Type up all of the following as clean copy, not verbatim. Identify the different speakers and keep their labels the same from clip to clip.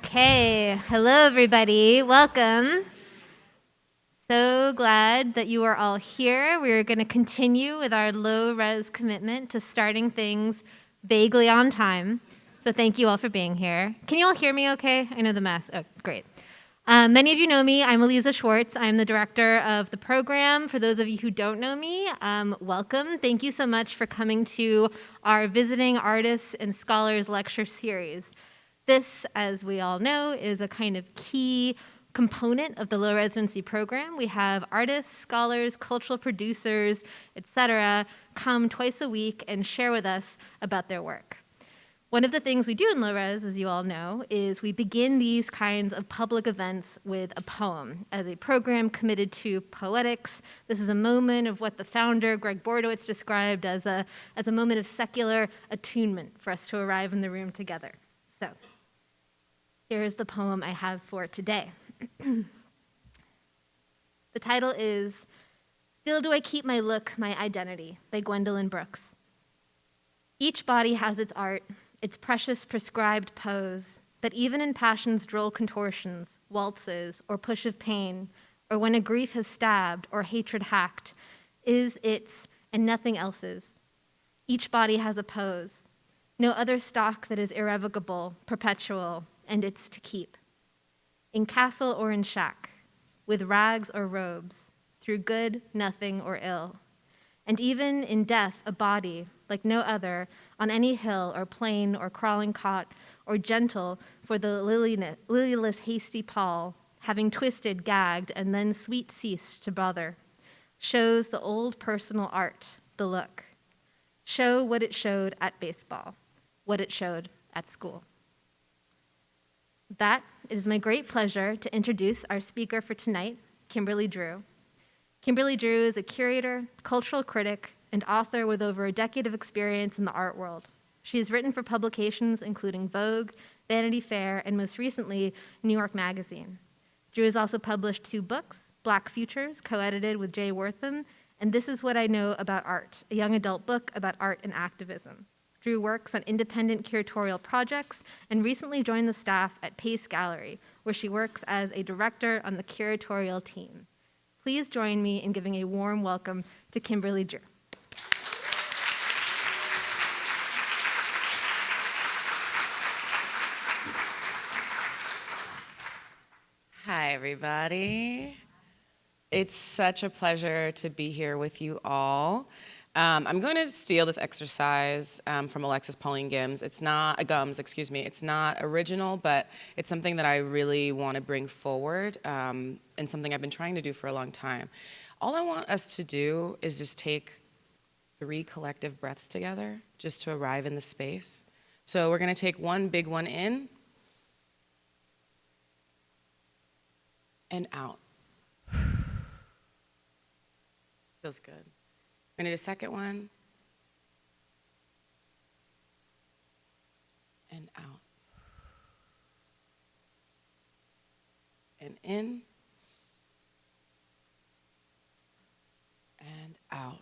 Speaker 1: Okay, hello everybody, welcome. So glad that you are all here. We're going to continue with our low-res commitment to starting things vaguely on time. So thank you all for being here. Can you all hear me okay? I know the mess. Oh, great. Many of you know me. I'm Eliza Schwartz. I'm the director of the program. For those of you who don't know me, welcome. Thank you so much for coming to our Visiting Artists and Scholars lecture series. This, as we all know, is a kind of key component of the low residency program. We have artists, scholars, cultural producers, etc., come twice a week and share with us about their work. One of the things we do in low res, as you all know, is we begin these kinds of public events with a poem. As a program committed to poetics, this is a moment of what the founder, Greg Bordowitz, described as a moment of secular attunement for us to arrive in the room together. So, here's the poem I have for today. The title is Still Do I Keep My Look, My Identity by Gwendolyn Brooks. Each body has its art, its precious prescribed pose, that even in passion's droll contortions, waltzes, or push of pain, or when a grief has stabbed or hatred hacked, is its and nothing else's. Each body has a pose, no other stock that is irrevocable, perpetual, and it's to keep. In castle or in shack, with rags or robes, through good, nothing, or ill. And even in death, a body, like no other, on any hill or plain or crawling cot, or gentle for the lilyless hasty pall, having twisted, gagged, and then sweet ceased to bother, shows the old personal art, the look. Show what it showed at baseball, what it showed at school. That, it is my great pleasure to introduce our speaker for tonight, Kimberly Drew. Kimberly Drew is a curator, cultural critic, and author with over a decade of experience in the art world. She has written for publications including Vogue, Vanity Fair, and most recently, New York Magazine. Drew has also published 2 books, Black Futures, co-edited with J Wortham, and This Is What I Know About Art, a young adult book about art and activism. Drew works on independent curatorial projects and recently joined the staff at Pace Gallery, where she works as a director on the curatorial team. Please join me in giving a warm welcome to Kimberly Drew.
Speaker 2: Hi, everybody. It's such a pleasure to be here with you all. I'm going to steal this exercise from Alexis Pauline Gums. It's not It's not original, but it's something that I really want to bring forward and something I've been trying to do for a long time. All I want us to do is just take 3 collective breaths together just to arrive in the space. So we're going to take one big one in and out. Feels good. We're going to do a second one. And out. And in. And out.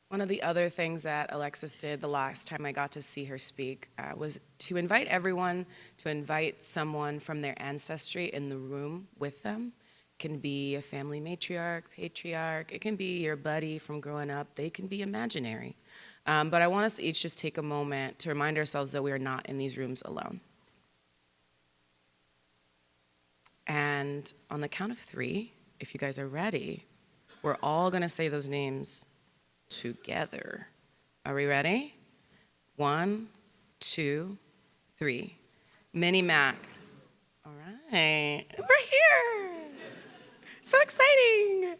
Speaker 2: One of the other things that Alexis did the last time I got to see her speak was to invite everyone, to invite someone from their ancestry in the room with them. Can be a family matriarch, patriarch, it can be your buddy from growing up, they can be imaginary. But I want us to each just take a moment to remind ourselves that we are not in these rooms alone. And on the count of 3, if you guys are ready, we're all gonna say those names together. Are we ready? 1, 2, 3. Minnie Mac. All right, we're here. So exciting!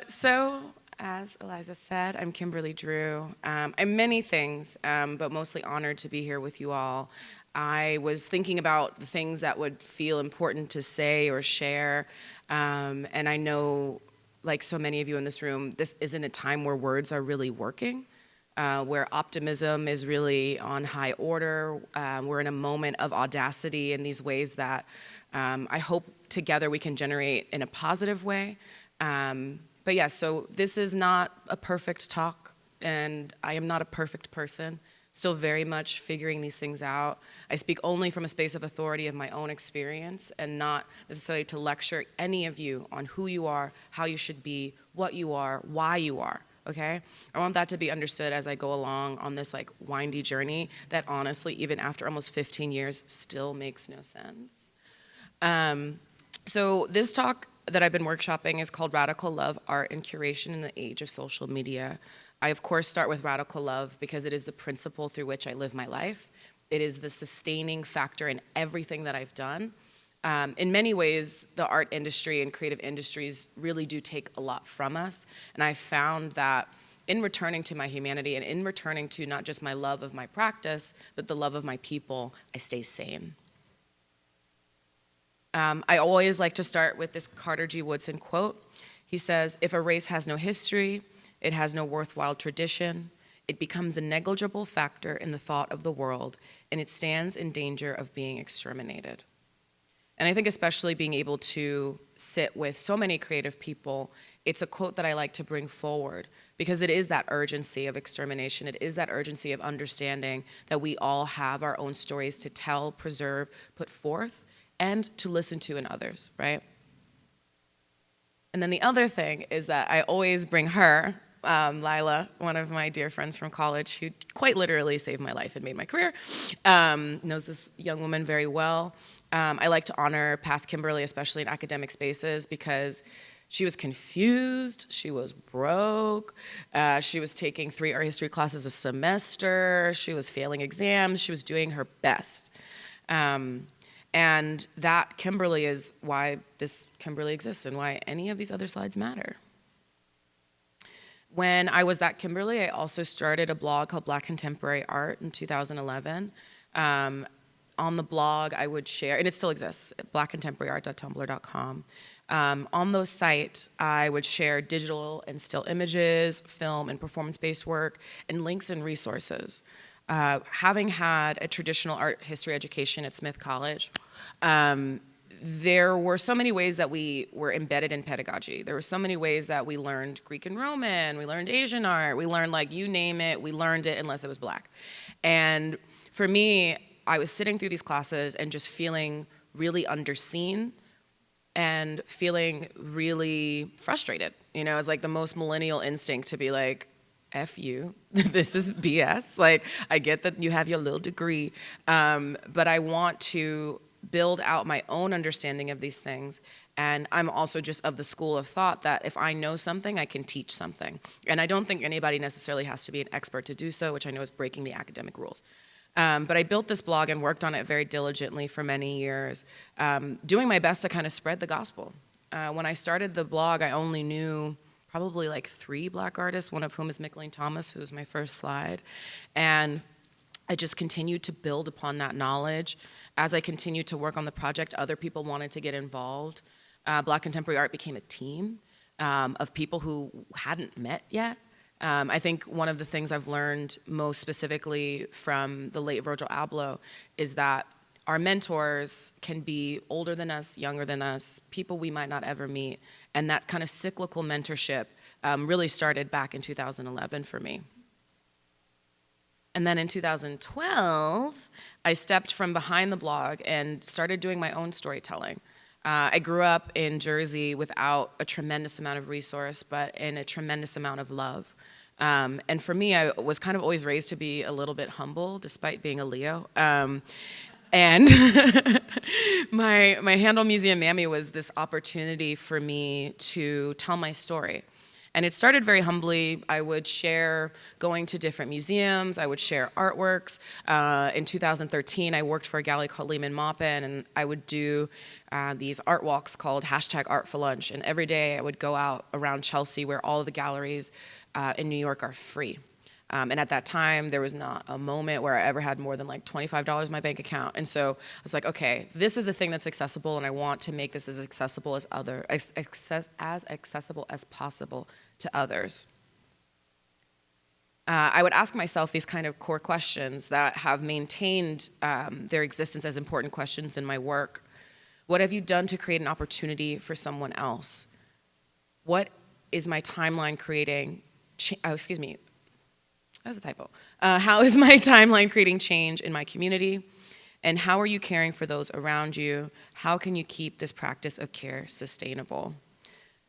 Speaker 2: So, as Eliza said, I'm Kimberly Drew. I'm many things, but mostly honored to be here with you all. I was thinking about the things that would feel important to say or share, and I know, like so many of you in this room, this isn't a time where words are really working, where optimism is really on high order. We're in a moment of audacity in these ways that I hope together we can generate in a positive way. But yeah, so this is not a perfect talk, and I am not a perfect person. still very much figuring these things out. I speak only from a space of authority of my own experience and not necessarily to lecture any of you on who you are, how you should be, what you are, why you are, okay? I want that to be understood as I go along on this like windy journey that honestly, even after almost 15 years, still makes no sense. So this talk that I've been workshopping is called Radical Love, Art, and Curation in the Age of Social Media. I, of course, start with radical love because it is the principle through which I live my life. It is the sustaining factor in everything that I've done. In many ways, the art industry and creative industries really do take a lot from us. And I found that in returning to my humanity and in returning to not just my love of my practice, but the love of my people, I stay sane. I always like to start with this Carter G. Woodson quote. He says, "If a race has no history, it has no worthwhile tradition, it becomes a negligible factor in the thought of the world, and it stands in danger of being exterminated." And I think especially being able to sit with so many creative people, it's a quote that I like to bring forward because it is that urgency of extermination. It is that urgency of understanding that we all have our own stories to tell, preserve, put forth, and to listen to in others, right? And then the other thing is that I always bring her, Lila, one of my dear friends from college who quite literally saved my life and made my career, knows this young woman very well. I like to honor past Kimberly, especially in academic spaces, because she was confused, she was broke, she was taking 3 art history classes a semester, she was failing exams, she was doing her best. And that Kimberly is why this Kimberly exists and why any of these other slides matter. When I was that Kimberly, I also started a blog called Black Contemporary Art in 2011. On the blog, I would share, and it still exists, blackcontemporaryart.tumblr.com. On those sites, I would share digital and still images, film and performance-based work, and links and resources. Having had a traditional art history education at Smith College, there were so many ways that we were embedded in pedagogy. There were so many ways that we learned Greek and Roman, we learned Asian art, we learned like you name it, we learned it unless it was Black. And for me, I was sitting through these classes and just feeling really underseen and feeling really frustrated. You know, it's like the most millennial instinct to be like, F you, this is BS. Like, I get that you have your little degree, but I want to build out my own understanding of these things. And I'm also just of the school of thought that if I know something, I can teach something. And I don't think anybody necessarily has to be an expert to do so, which I know is breaking the academic rules. But I built this blog and worked on it very diligently for many years, doing my best to kind of spread the gospel. When I started the blog, I only knew probably like 3 Black artists, one of whom is Micheline Thomas, who was my first slide. And I just continued to build upon that knowledge. As I continued to work on the project, other people wanted to get involved. Black Contemporary Art became a team of people who hadn't met yet. I think one of the things I've learned most specifically from the late Virgil Abloh is that our mentors can be older than us, younger than us, people we might not ever meet. And that kind of cyclical mentorship really started back in 2011 for me. And then in 2012, I stepped from behind the blog and started doing my own storytelling. I grew up in Jersey without a tremendous amount of resource, but in a tremendous amount of love. And for me, I was kind of always raised to be a little bit humble, despite being a Leo. And my handle Museum Mammy was this opportunity for me to tell my story. And it started very humbly. I would share going to different museums. I would share artworks. In 2013, I worked for a gallery called Lehman Maupin, and I would do these art walks called #ArtForLunch. And every day I would go out around Chelsea where all of the galleries in New York are free. And at that time, there was not a moment where I ever had more than like $25 in my bank account. And so I was like, okay, this is a thing that's accessible, and I want to make this as accessible as accessible as possible to others. I would ask myself these kind of core questions that have maintained their existence as important questions in my work. What have you done to create an opportunity for someone else? What is my timeline creating? That's a typo. How is my timeline creating change in my community? And how are you caring for those around you? How can you keep this practice of care sustainable?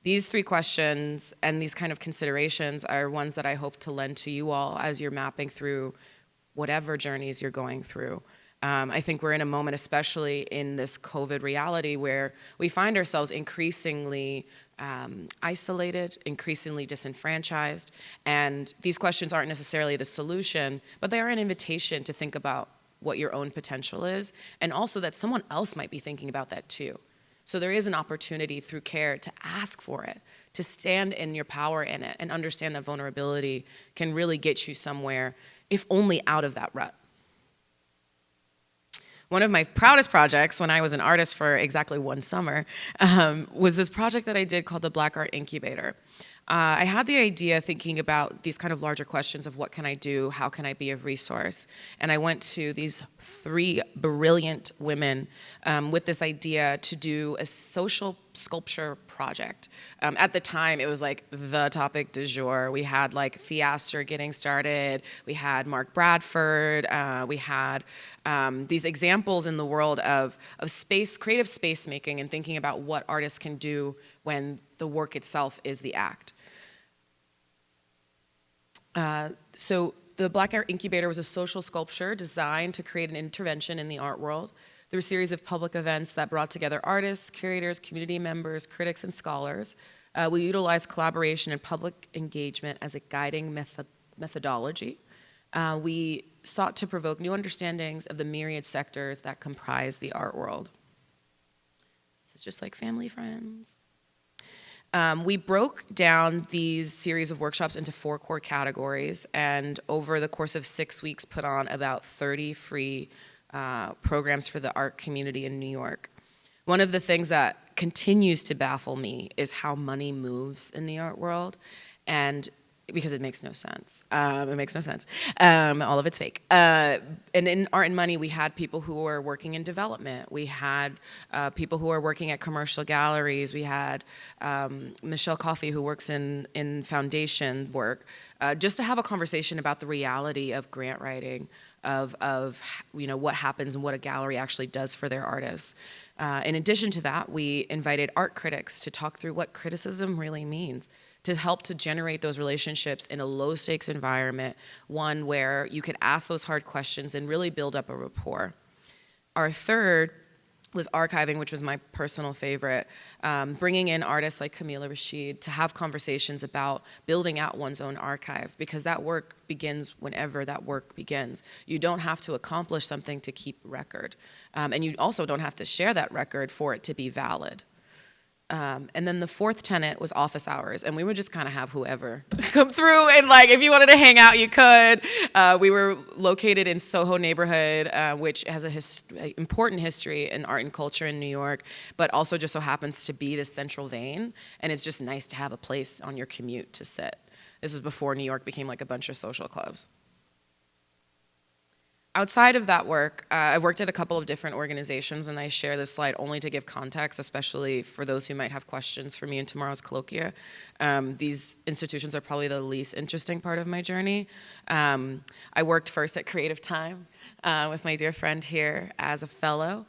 Speaker 2: These three questions and these kind of considerations are ones that I hope to lend to you all as you're mapping through whatever journeys you're going through. I think we're in a moment, especially in this COVID reality, where we find ourselves increasingly isolated, increasingly disenfranchised, and these questions aren't necessarily the solution, but they are an invitation to think about what your own potential is, and also that someone else might be thinking about that too. So there is an opportunity through care to ask for it, to stand in your power in it, and understand that vulnerability can really get you somewhere, if only out of that rut. One of my proudest projects when I was an artist for exactly one summer was this project that I did called the Black Art Incubator. I had the idea thinking about these kind of larger questions of what can I do, how can I be of resource, and I went to these 3 brilliant women with this idea to do a social sculpture project. At the time, it was like the topic du jour. We had like Theaster getting started, we had Mark Bradford, we had these examples in the world of space, creative space making, and thinking about what artists can do when the work itself is the act. So the Black Art Incubator was a social sculpture designed to create an intervention in the art world through a series of public events that brought together artists, curators, community members, critics, and scholars. We utilized collaboration and public engagement as a guiding methodology. We sought to provoke new understandings of the myriad sectors that comprise the art world. This is just like family, friends. We broke down these series of workshops into 4 core categories, and over the course of 6 weeks put on about 30 free programs for the art community in New York. One of the things that continues to baffle me is how money moves in the art world, and because it makes no sense. It makes no sense. All of it's fake. And in Art and Money, we had people who were working in development. We had people who are working at commercial galleries. We had Michelle Coffey, who works in foundation work, just to have a conversation about the reality of grant writing, of what happens and what a gallery actually does for their artists. In addition to that, we invited art critics to talk through what criticism really means, to help to generate those relationships in a low-stakes environment, one where you could ask those hard questions and really build up a rapport. Our third was archiving, which was my personal favorite, bringing in artists like Camila Rashid to have conversations about building out one's own archive, because that work begins whenever that work begins. You don't have to accomplish something to keep record, and you also don't have to share that record for it to be valid. And then the fourth tenet was office hours, and we would just kind of have whoever come through, and like if you wanted to hang out, you could. We were located in Soho neighborhood, which has an important history in art and culture in New York, but also just so happens to be this central vein, and it's just nice to have a place on your commute to sit. This was before New York became like a bunch of social clubs. Outside of that work, I worked at a couple of different organizations, and I share this slide only to give context, especially for those who might have questions for me in tomorrow's colloquia. These institutions are probably the least interesting part of my journey. I worked first at Creative Time with my dear friend here as a fellow.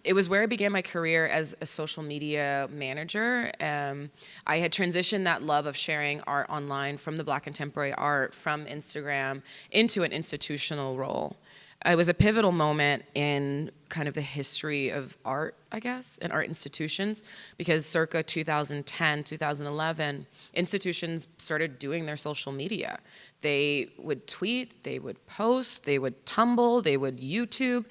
Speaker 2: It was where I began my career as a social media manager. I had transitioned that love of sharing art online from the Black contemporary art, from Instagram, into an institutional role. It was a pivotal moment in kind of the history of art, I guess, and art institutions, because circa 2010, 2011, institutions started doing their social media. They would tweet, they would post, they would Tumble, they would YouTube,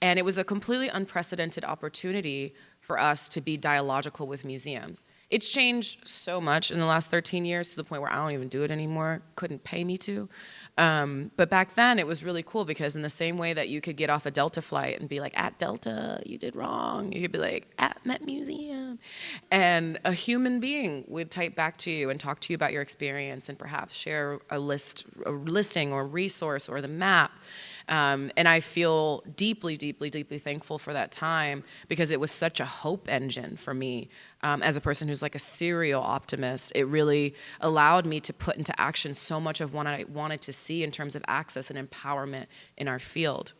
Speaker 2: and it was a completely unprecedented opportunity for us to be dialogical with museums. It's changed so much in the last 13 years to the point where I don't even do it anymore, couldn't pay me to. But back then it was really cool, because in the same way that you could get off a Delta flight and be like, at Delta, you did wrong. You could be like, at Met Museum. And a human being would type back to you and talk to you about your experience and perhaps share a listing or resource or the map. And I feel deeply, deeply, deeply thankful for that time because it was such a hope engine for me. As a person who's like a serial optimist, it really allowed me to put into action so much of what I wanted to see in terms of access and empowerment in our field.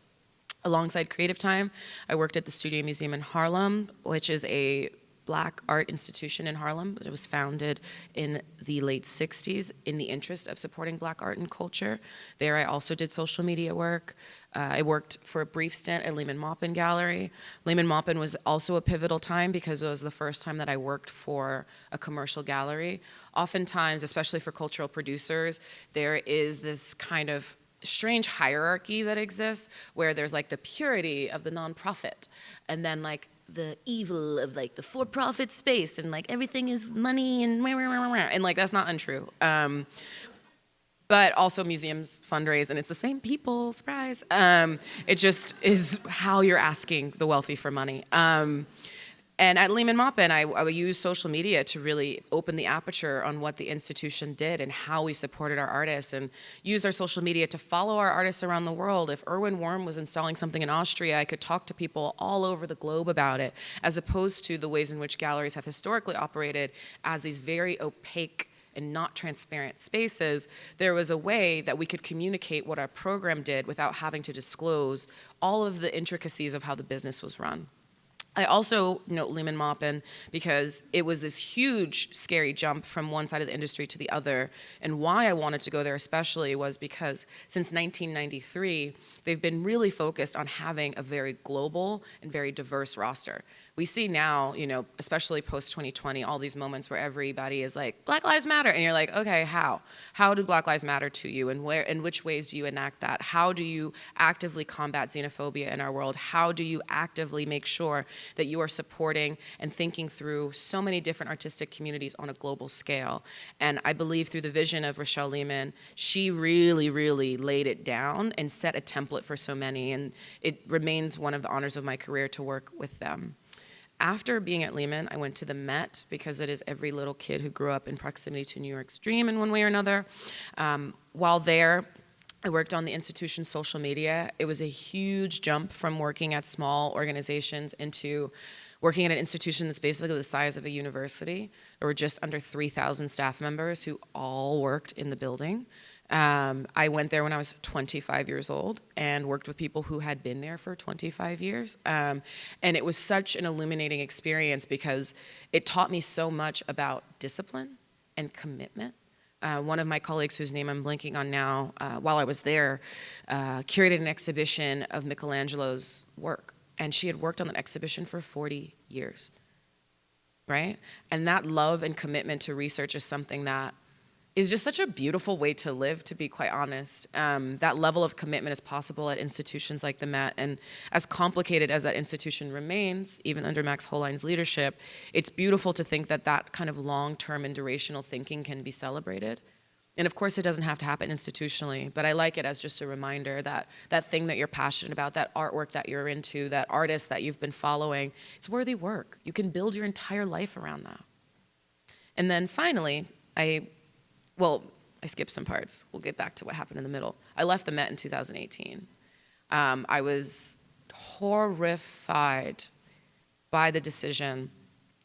Speaker 2: Alongside Creative Time, I worked at the Studio Museum in Harlem, which is a Black art institution in Harlem. It was founded in the late 60s in the interest of supporting Black art and culture. There I also did social media work. I worked for a brief stint at Lehman Maupin Gallery. Lehman Maupin was also a pivotal time because it was the first time that I worked for a commercial gallery. Oftentimes, especially for cultural producers, there is this kind of strange hierarchy that exists where there's like the purity of the nonprofit and then like the evil of like the for-profit space and like everything is money and like that's not untrue. But also museums fundraise and it's the same people, surprise. It just is how you're asking the wealthy for money. And at Lehman Maupin, I would use social media to really open the aperture on what the institution did and how we supported our artists and use our social media to follow our artists around the world. If Erwin Worm was installing something in Austria, I could talk to people all over the globe about it, as opposed to the ways in which galleries have historically operated as these very opaque and not transparent spaces. There was a way that we could communicate what our program did without having to disclose all of the intricacies of how the business was run. I also note Lehman Maupin because it was this huge, scary jump from one side of the industry to the other. And why I wanted to go there especially was because since 1993, they've been really focused on having a very global and very diverse roster. We see now, especially post-2020, all these moments where everybody is like, Black Lives Matter. And you're like, okay, how? How do Black Lives matter to you? And where, in which ways do you enact that? How do you actively combat xenophobia in our world? How do you actively make sure that you are supporting and thinking through so many different artistic communities on a global scale? And I believe through the vision of Rochelle Lehman, she really, really laid it down and set a template for so many. And it remains one of the honors of my career to work with them. After being at Lehman, I went to the Met because it is every little kid who grew up in proximity to New York's dream in one way or another. While there, I worked on the institution's social media. It was a huge jump from working at small organizations into working at an institution that's basically the size of a university. There were just under 3,000 staff members who all worked in the building. I went there when I was 25 years old and worked with people who had been there for 25 years. And it was such an illuminating experience because it taught me so much about discipline and commitment. One of my colleagues, whose name I'm blanking on now, while I was there, curated an exhibition of Michelangelo's work. And she had worked on that exhibition for 40 years, right? And that love and commitment to research is something that is just such a beautiful way to live, to be quite honest. That level of commitment is possible at institutions like the Met, and as complicated as that institution remains, even under Max Hollein's leadership, it's beautiful to think that that kind of long-term and durational thinking can be celebrated. And of course, it doesn't have to happen institutionally, but I like it as just a reminder that that thing that you're passionate about, that artwork that you're into, that artist that you've been following, it's worthy work. You can build your entire life around that. And then finally, I skipped some parts. We'll get back to what happened in the middle. I left the Met in 2018. I was horrified by the decision,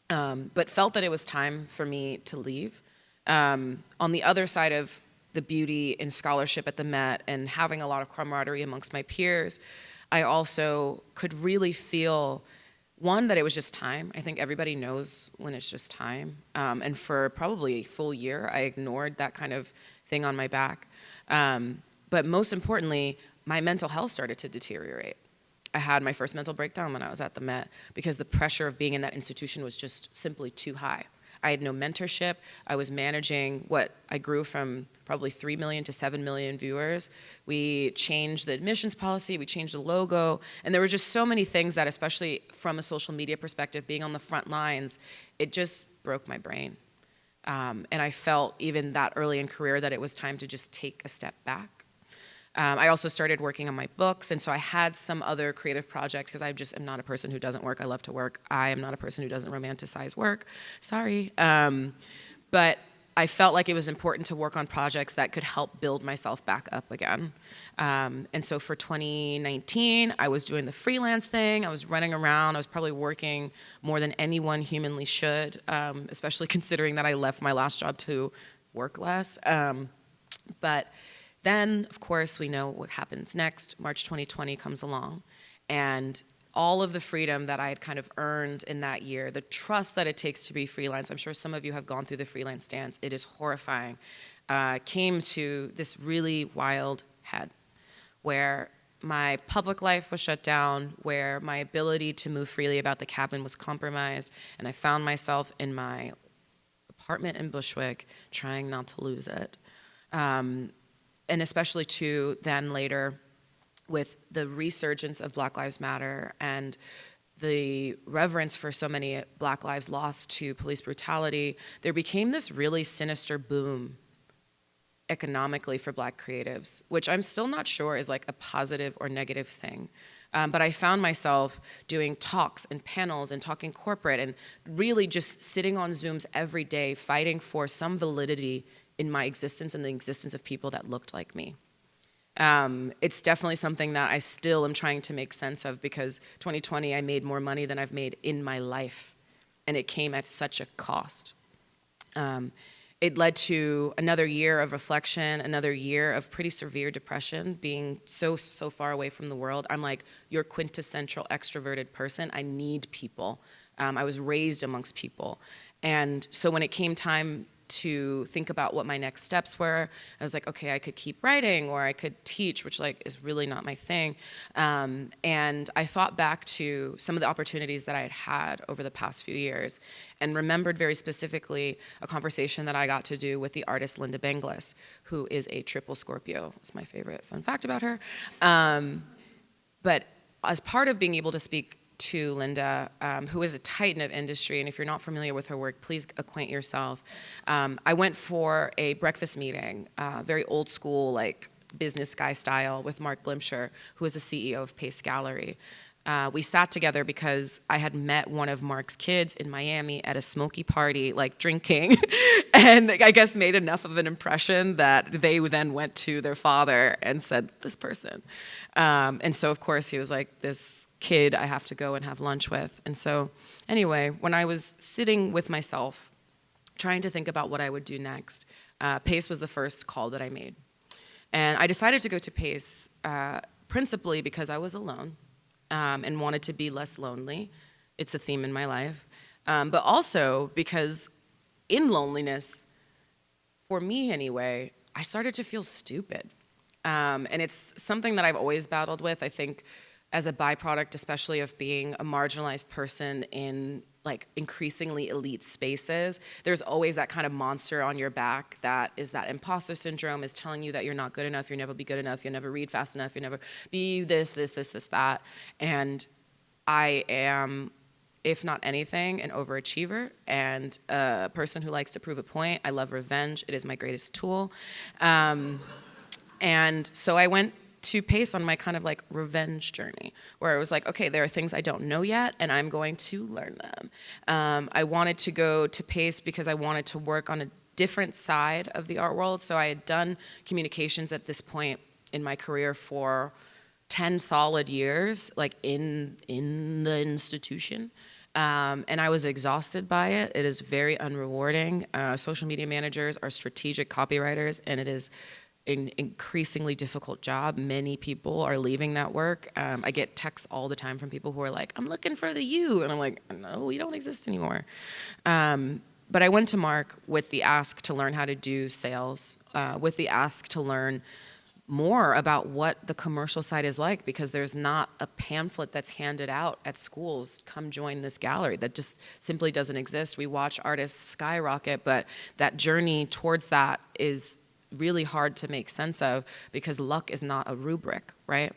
Speaker 2: but felt that it was time for me to leave. On the other side of the beauty and scholarship at the Met and having a lot of camaraderie amongst my peers, I also could really feel, one, that it was just time. I think everybody knows when it's just time. And for probably a full year, I ignored that kind of thing on my back. But most importantly, my mental health started to deteriorate. I had my first mental breakdown when I was at the Met because the pressure of being in that institution was just simply too high. I had no mentorship. I was managing what I grew from probably 3 million to 7 million viewers. We changed the admissions policy, we changed the logo, and there were just so many things that, especially from a social media perspective, being on the front lines, it just broke my brain. And I felt even that early in career that it was time to just take a step back. I also started working on my books, and so I had some other creative projects because I just am not a person who doesn't work. I love to work. I am not a person who doesn't romanticize work. Sorry. But I felt like it was important to work on projects that could help build myself back up again. And so for 2019, I was doing the freelance thing. I was running around. I was probably working more than anyone humanly should, especially considering that I left my last job to work less. But then, of course, we know what happens next. March 2020 comes along, and all of the freedom that I had kind of earned in that year, the trust that it takes to be freelance, I'm sure some of you have gone through the freelance dance, it is horrifying, came to this really wild head where my public life was shut down, where my ability to move freely about the cabin was compromised, and I found myself in my apartment in Bushwick trying not to lose it. And especially too, then later, with the resurgence of Black Lives Matter and the reverence for so many Black lives lost to police brutality, there became this really sinister boom economically for Black creatives, which I'm still not sure is like a positive or negative thing. But I found myself doing talks and panels and talking corporate and really just sitting on Zooms every day fighting for some validity in my existence and the existence of people that looked like me. It's definitely something that I still am trying to make sense of, because 2020 I made more money than I've made in my life, and it came at such a cost. It led to another year of reflection, another year of pretty severe depression, being so far away from the world. I'm like your quintessential extroverted person. I need people. I was raised amongst people. And so when it came time to think about what my next steps were, I was like, okay, I could keep writing or I could teach, which like is really not my thing. And I thought back to some of the opportunities that I had had over the past few years and remembered very specifically a conversation that I got to do with the artist Linda Benglis, who is a triple Scorpio. It's my favorite fun fact about her. But as part of being able to speak to Linda, who is a titan of industry, and if you're not familiar with her work, please acquaint yourself. I went for a breakfast meeting, very old school, like business guy style, with Mark Glimsher, who is the CEO of Pace Gallery. We sat together because I had met one of Mark's kids in Miami at a smoky party, like drinking, and I guess made enough of an impression that they then went to their father and said, this person. And so, of course, he was like, this kid I have to go and have lunch with. And so, anyway, when I was sitting with myself, trying to think about what I would do next, Pace was the first call that I made. And I decided to go to Pace principally because I was alone. And wanted to be less lonely. It's a theme in my life. But also because in loneliness, for me anyway, I started to feel stupid. And it's something that I've always battled with, I think, as a byproduct, especially of being a marginalized person in like increasingly elite spaces. There's always that kind of monster on your back that is that imposter syndrome, is telling you that you're not good enough, you'll never be good enough, you'll never read fast enough, you'll never be this, that. And I am, if not anything, an overachiever and a person who likes to prove a point. I love revenge. It is my greatest tool. And so I went to Pace on my kind of like revenge journey, where I was like, okay, there are things I don't know yet, and I'm going to learn them. I wanted to go to Pace because I wanted to work on a different side of the art world. So I had done communications at this point in my career for 10 solid years, like in the institution. And I was exhausted by it. It is very unrewarding. Social media managers are strategic copywriters, and it is an increasingly difficult job. Many people are leaving that work. I get texts all the time from people who are like, I'm looking for the you. And I'm like, no, we don't exist anymore. But I went to Mark with the ask to learn how to do sales, with the ask to learn more about what the commercial side is like, because there's not a pamphlet that's handed out at schools, come join this gallery. That just simply doesn't exist. We watch artists skyrocket, but that journey towards that is really hard to make sense of because luck is not a rubric, right?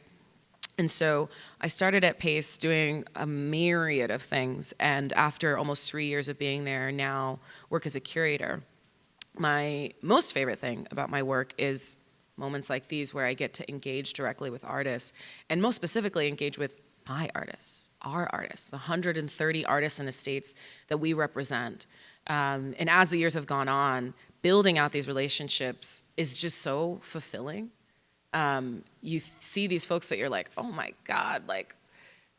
Speaker 2: And so I started at Pace doing a myriad of things, and after almost 3 years of being there, now work as a curator. My most favorite thing about my work is moments like these where I get to engage directly with artists, and most specifically engage with my artists, our artists, the 130 artists and estates that we represent. And as the years have gone on, building out these relationships is just so fulfilling. You see these folks that you're like, oh my God, like,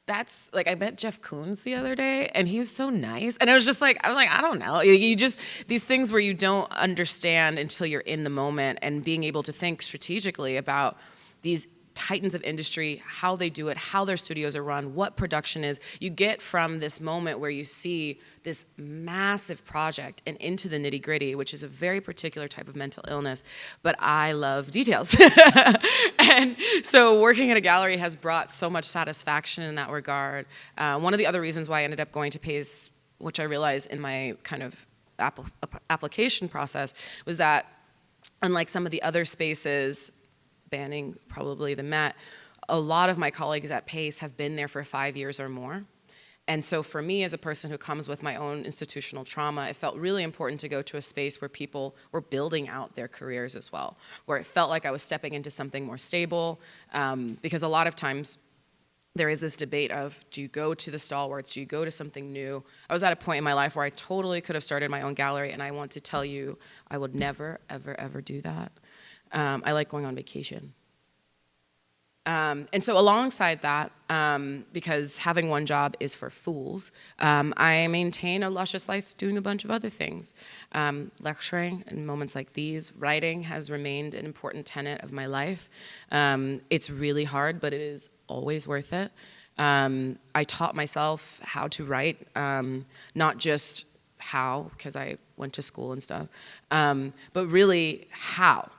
Speaker 2: that's like, I met Jeff Koons the other day and he was so nice. And I was like, I don't know. You just, these things where you don't understand until you're in the moment, and being able to think strategically about these titans of industry, how they do it, how their studios are run, what production is. You get from this moment where you see this massive project and into the nitty gritty, which is a very particular type of mental illness, but I love details. And so working at a gallery has brought so much satisfaction in that regard. One of the other reasons why I ended up going to PACE, which I realized in my kind of application process, was that unlike some of the other spaces, banning probably the Met, a lot of my colleagues at PACE have been there for 5 years or more. And so for me, as a person who comes with my own institutional trauma, it felt really important to go to a space where people were building out their careers as well, where it felt like I was stepping into something more stable, because a lot of times there is this debate of, do you go to the stalwarts, do you go to something new? I was at a point in my life where I totally could have started my own gallery, and I want to tell you, I would never, ever, ever do that. I like going on vacation. And so alongside that, because having one job is for fools, I maintain a luscious life doing a bunch of other things. Lecturing in moments like these, writing has remained an important tenet of my life. It's really hard, but it is always worth it. I taught myself how to write, not just how, because I went to school and stuff, but really how.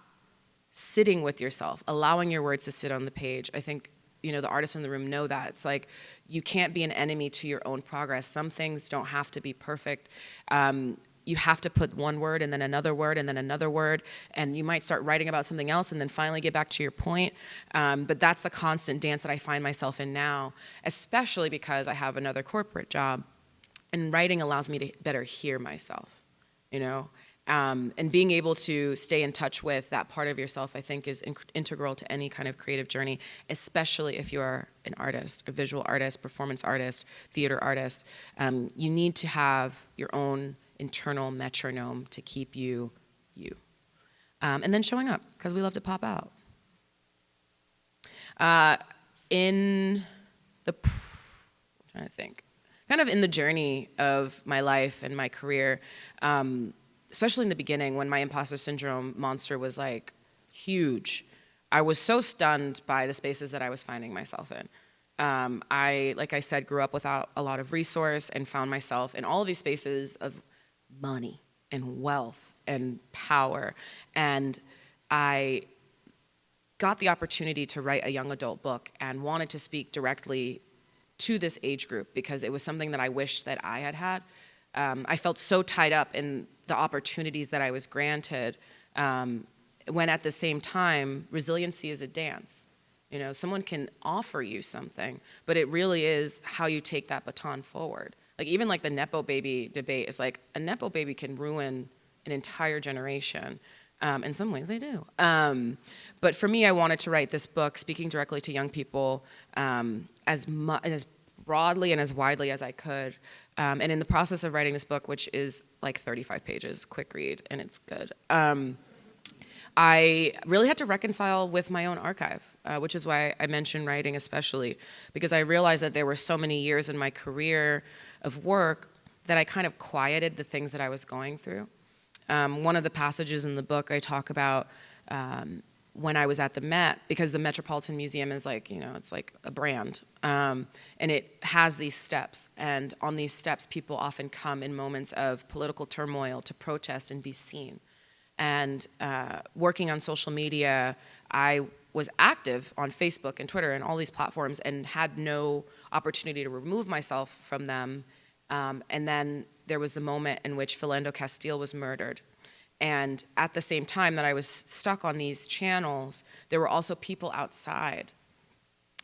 Speaker 2: Sitting with yourself, allowing your words to sit on the page. I think, the artists in the room know that. It's like, you can't be an enemy to your own progress. Some things don't have to be perfect. You have to put one word and then another word and then another word, and you might start writing about something else and then finally get back to your point. But that's the constant dance that I find myself in now, especially because I have another corporate job, and writing allows me to better hear myself, And being able to stay in touch with that part of yourself, I think, is integral to any kind of creative journey, especially if you are an artist, a visual artist, performance artist, theater artist. You need to have your own internal metronome to keep you. And then showing up, because we love to pop out. I'm trying to think. Kind of in the journey of my life and my career, especially in the beginning when my imposter syndrome monster was like huge, I was so stunned by the spaces that I was finding myself in. Like I said, grew up without a lot of resource and found myself in all of these spaces of money and wealth and power. And I got the opportunity to write a young adult book and wanted to speak directly to this age group because it was something that I wished that I had had. I felt so tied up in the opportunities that I was granted, when at the same time, resiliency is a dance. Someone can offer you something, but it really is how you take that baton forward. Like even like the Nepo baby debate is like, a Nepo baby can ruin an entire generation. In some ways they do. But for me, I wanted to write this book speaking directly to young people, as broadly and as widely as I could. And in the process of writing this book, which is like 35 pages, quick read, and it's good, I really had to reconcile with my own archive, which is why I mentioned writing especially, because I realized that there were so many years in my career of work that I kind of quieted the things that I was going through. One of the passages in the book I talk about when I was at the Met, because the Metropolitan Museum is like, it's like a brand. And it has these steps. And on these steps, people often come in moments of political turmoil to protest and be seen. And working on social media, I was active on Facebook and Twitter and all these platforms and had no opportunity to remove myself from them. And then there was the moment in which Philando Castile was murdered. And at the same time that I was stuck on these channels, there were also people outside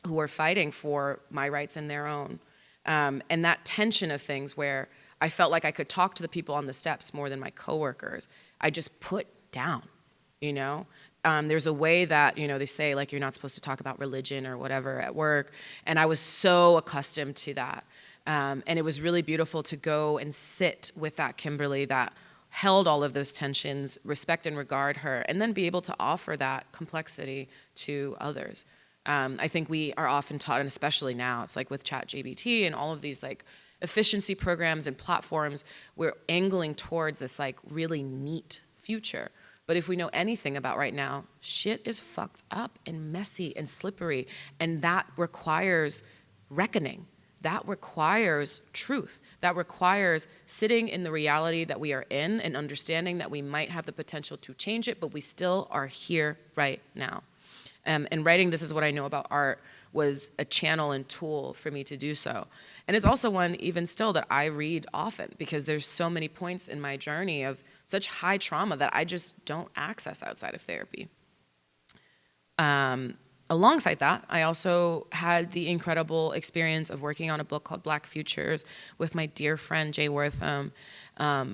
Speaker 2: who were fighting for my rights and their own. And that tension of things where I felt like I could talk to the people on the steps more than my coworkers, I just put down, There's a way that, they say, like, you're not supposed to talk about religion or whatever at work. And I was so accustomed to that. And it was really beautiful to go and sit with that Kimberly that held all of those tensions, respect and regard her, and then be able to offer that complexity to others. I think we are often taught, and especially now, it's like with ChatGPT and all of these like efficiency programs and platforms, we're angling towards this like really neat future. But if we know anything about right now, shit is fucked up and messy and slippery, and that requires reckoning. That requires truth. That requires sitting in the reality that we are in and understanding that we might have the potential to change it, but we still are here right now. And writing This Is What I Know About Art was a channel and tool for me to do so. And it's also one, even still, that I read often because there's so many points in my journey of such high trauma that I just don't access outside of therapy. Alongside that, I also had the incredible experience of working on a book called Black Futures with my dear friend J Wortham.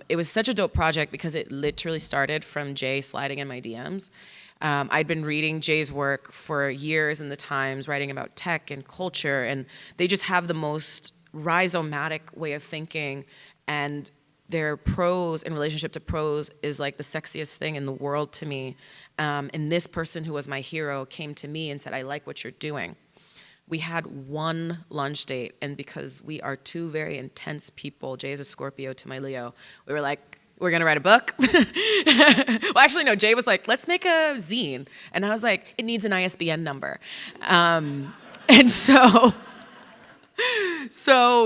Speaker 2: It was such a dope project because it literally started from Jay sliding in my DMs. I'd been reading Jay's work for years in the Times, writing about tech and culture, and they just have the most rhizomatic way of thinking, and their prose in relationship to prose is like the sexiest thing in the world to me. And this person who was my hero came to me and said, I like what you're doing. We had one lunch date, and because we are two very intense people, Jay is a Scorpio to my Leo, we were like, we're gonna write a book. Well, actually, no, Jay was like, let's make a zine. And I was like, it needs an ISBN number. And so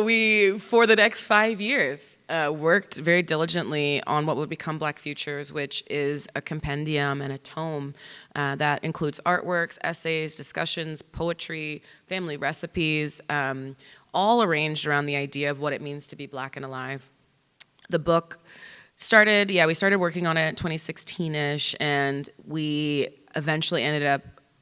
Speaker 2: we, for the next 5 years, worked very diligently on what would become Black Futures, which is a compendium and a tome that includes artworks, essays, discussions, poetry, family recipes, all arranged around the idea of what it means to be Black and alive. The book we started working on it 2016-ish, and we eventually ended up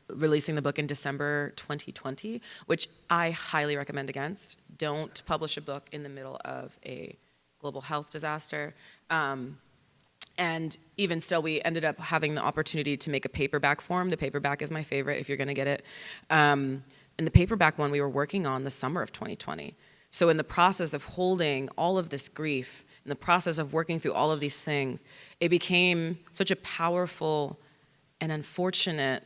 Speaker 2: releasing the book in December 2020, which I highly recommend against. Don't publish a book in the middle of a global health disaster. And even still, we ended up having the opportunity to make a paperback form. The paperback is my favorite if you're gonna get it. And the paperback one we were working on the summer of 2020. So in the process of holding all of this grief, in the process of working through all of these things, it became such a powerful and unfortunate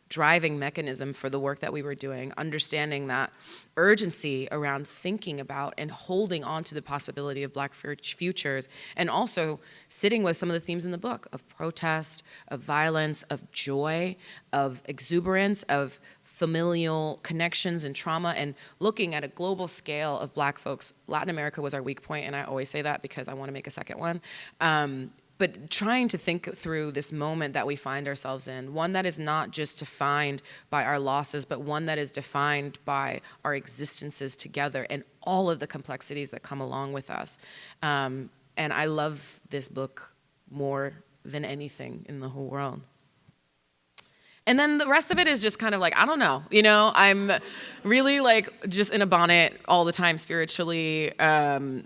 Speaker 2: driving mechanism for the work that we were doing, understanding that urgency around thinking about and holding on to the possibility of Black futures, and also sitting with some of the themes in the book of protest, of violence, of joy, of exuberance, of familial connections and trauma, and looking at a global scale of Black folks. Latin America was our weak point, and I always say that because I want to make a second one. But trying to think through this moment that we find ourselves in, one that is not just defined by our losses, but one that is defined by our existences together and all of the complexities that come along with us. And I love this book more than anything in the whole world. And then the rest of it is just kind of like, I don't know, I'm really like just in a bonnet all the time spiritually,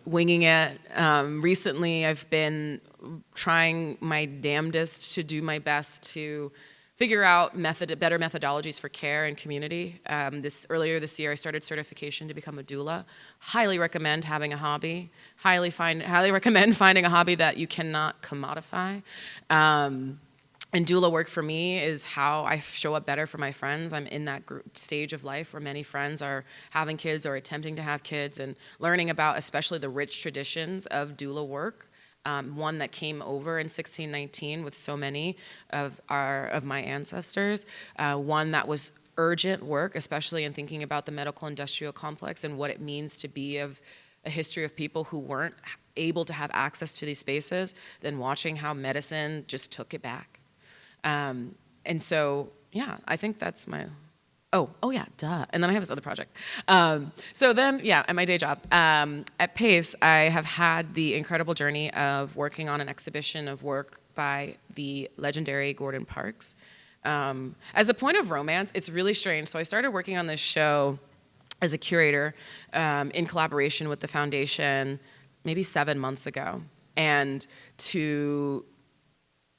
Speaker 2: winging it. Recently, I've been trying my damnedest to do my best to figure out better methodologies for care and community. Earlier this year, I started certification to become a doula. Highly recommend having a hobby. Highly recommend finding a hobby that you cannot commodify. And doula work for me is how I show up better for my friends. I'm in that stage of life where many friends are having kids or attempting to have kids, and learning about especially the rich traditions of doula work. One that came over in 1619 with so many of my ancestors. One that was urgent work, especially in thinking about the medical industrial complex and what it means to be of a history of people who weren't able to have access to these spaces, then watching how medicine just took it back. And so, yeah, I think that's my, oh yeah, duh. And then I have this other project. So then, yeah, at my day job, at Pace, I have had the incredible journey of working on an exhibition of work by the legendary Gordon Parks. As a point of romance, it's really strange. So I started working on this show as a curator in collaboration with the foundation maybe 7 months ago. And to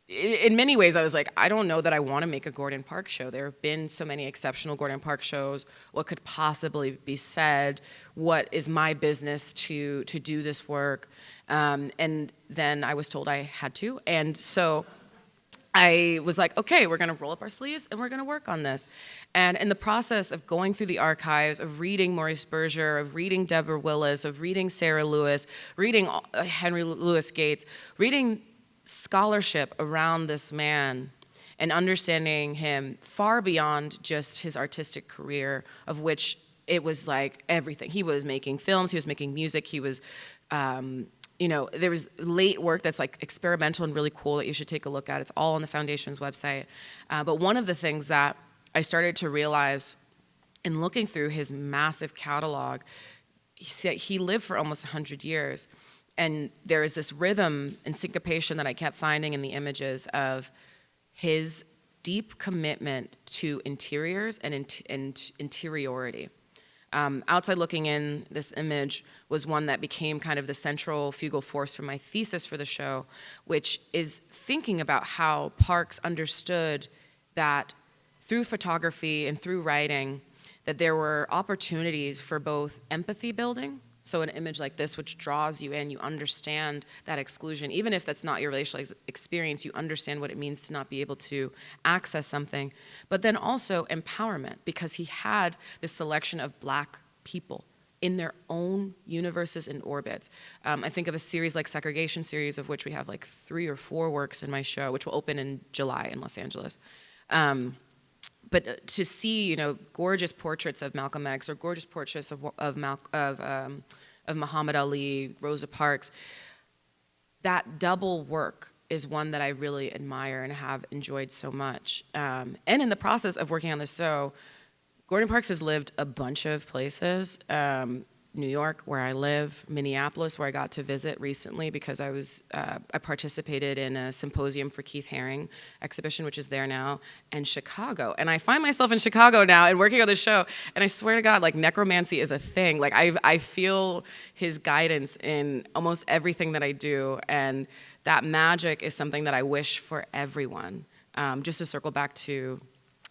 Speaker 2: in many ways, I was like, I don't know that I want to make a Gordon Parks show. There have been so many exceptional Gordon Parks shows. What could possibly be said? What is my business to do this work? And then I was told I had to. And so I was like, okay, we're going to roll up our sleeves and we're going to work on this. And in the process of going through the archives, of reading Maurice Berger, of reading Deborah Willis, of reading Sarah Lewis, reading Henry Louis Gates, reading scholarship around this man and understanding him far beyond just his artistic career, of which it was like everything. He was making films, he was making music, he was, there was late work that's like experimental and really cool that you should take a look at. It's all on the Foundation's website. But one of the things that I started to realize in looking through his massive catalog, he lived for almost 100 years. And there is this rhythm and syncopation that I kept finding in the images of his deep commitment to interiors and interiority. Outside looking in, this image was one that became kind of the central fugal force for my thesis for the show, which is thinking about how Parks understood that through photography and through writing, that there were opportunities for both empathy building. So an image like this, which draws you in, you understand that exclusion. Even if that's not your relational experience, you understand what it means to not be able to access something. But then also empowerment, because he had this selection of Black people in their own universes and orbits. I think of a series like Segregation Series, of which we have like 3 or 4 works in my show, which will open in July in Los Angeles. But to see, gorgeous portraits of Malcolm X or gorgeous portraits of Muhammad Ali, Rosa Parks, that double work is one that I really admire and have enjoyed so much. And in the process of working on this show, Gordon Parks has lived a bunch of places. New York, where I live, Minneapolis, where I got to visit recently because I participated in a symposium for Keith Haring exhibition, which is there now, and Chicago. And I find myself in Chicago now and working on this show, and I swear to God, like, necromancy is a thing. Like, I feel his guidance in almost everything that I do, and that magic is something that I wish for everyone. Just to circle back to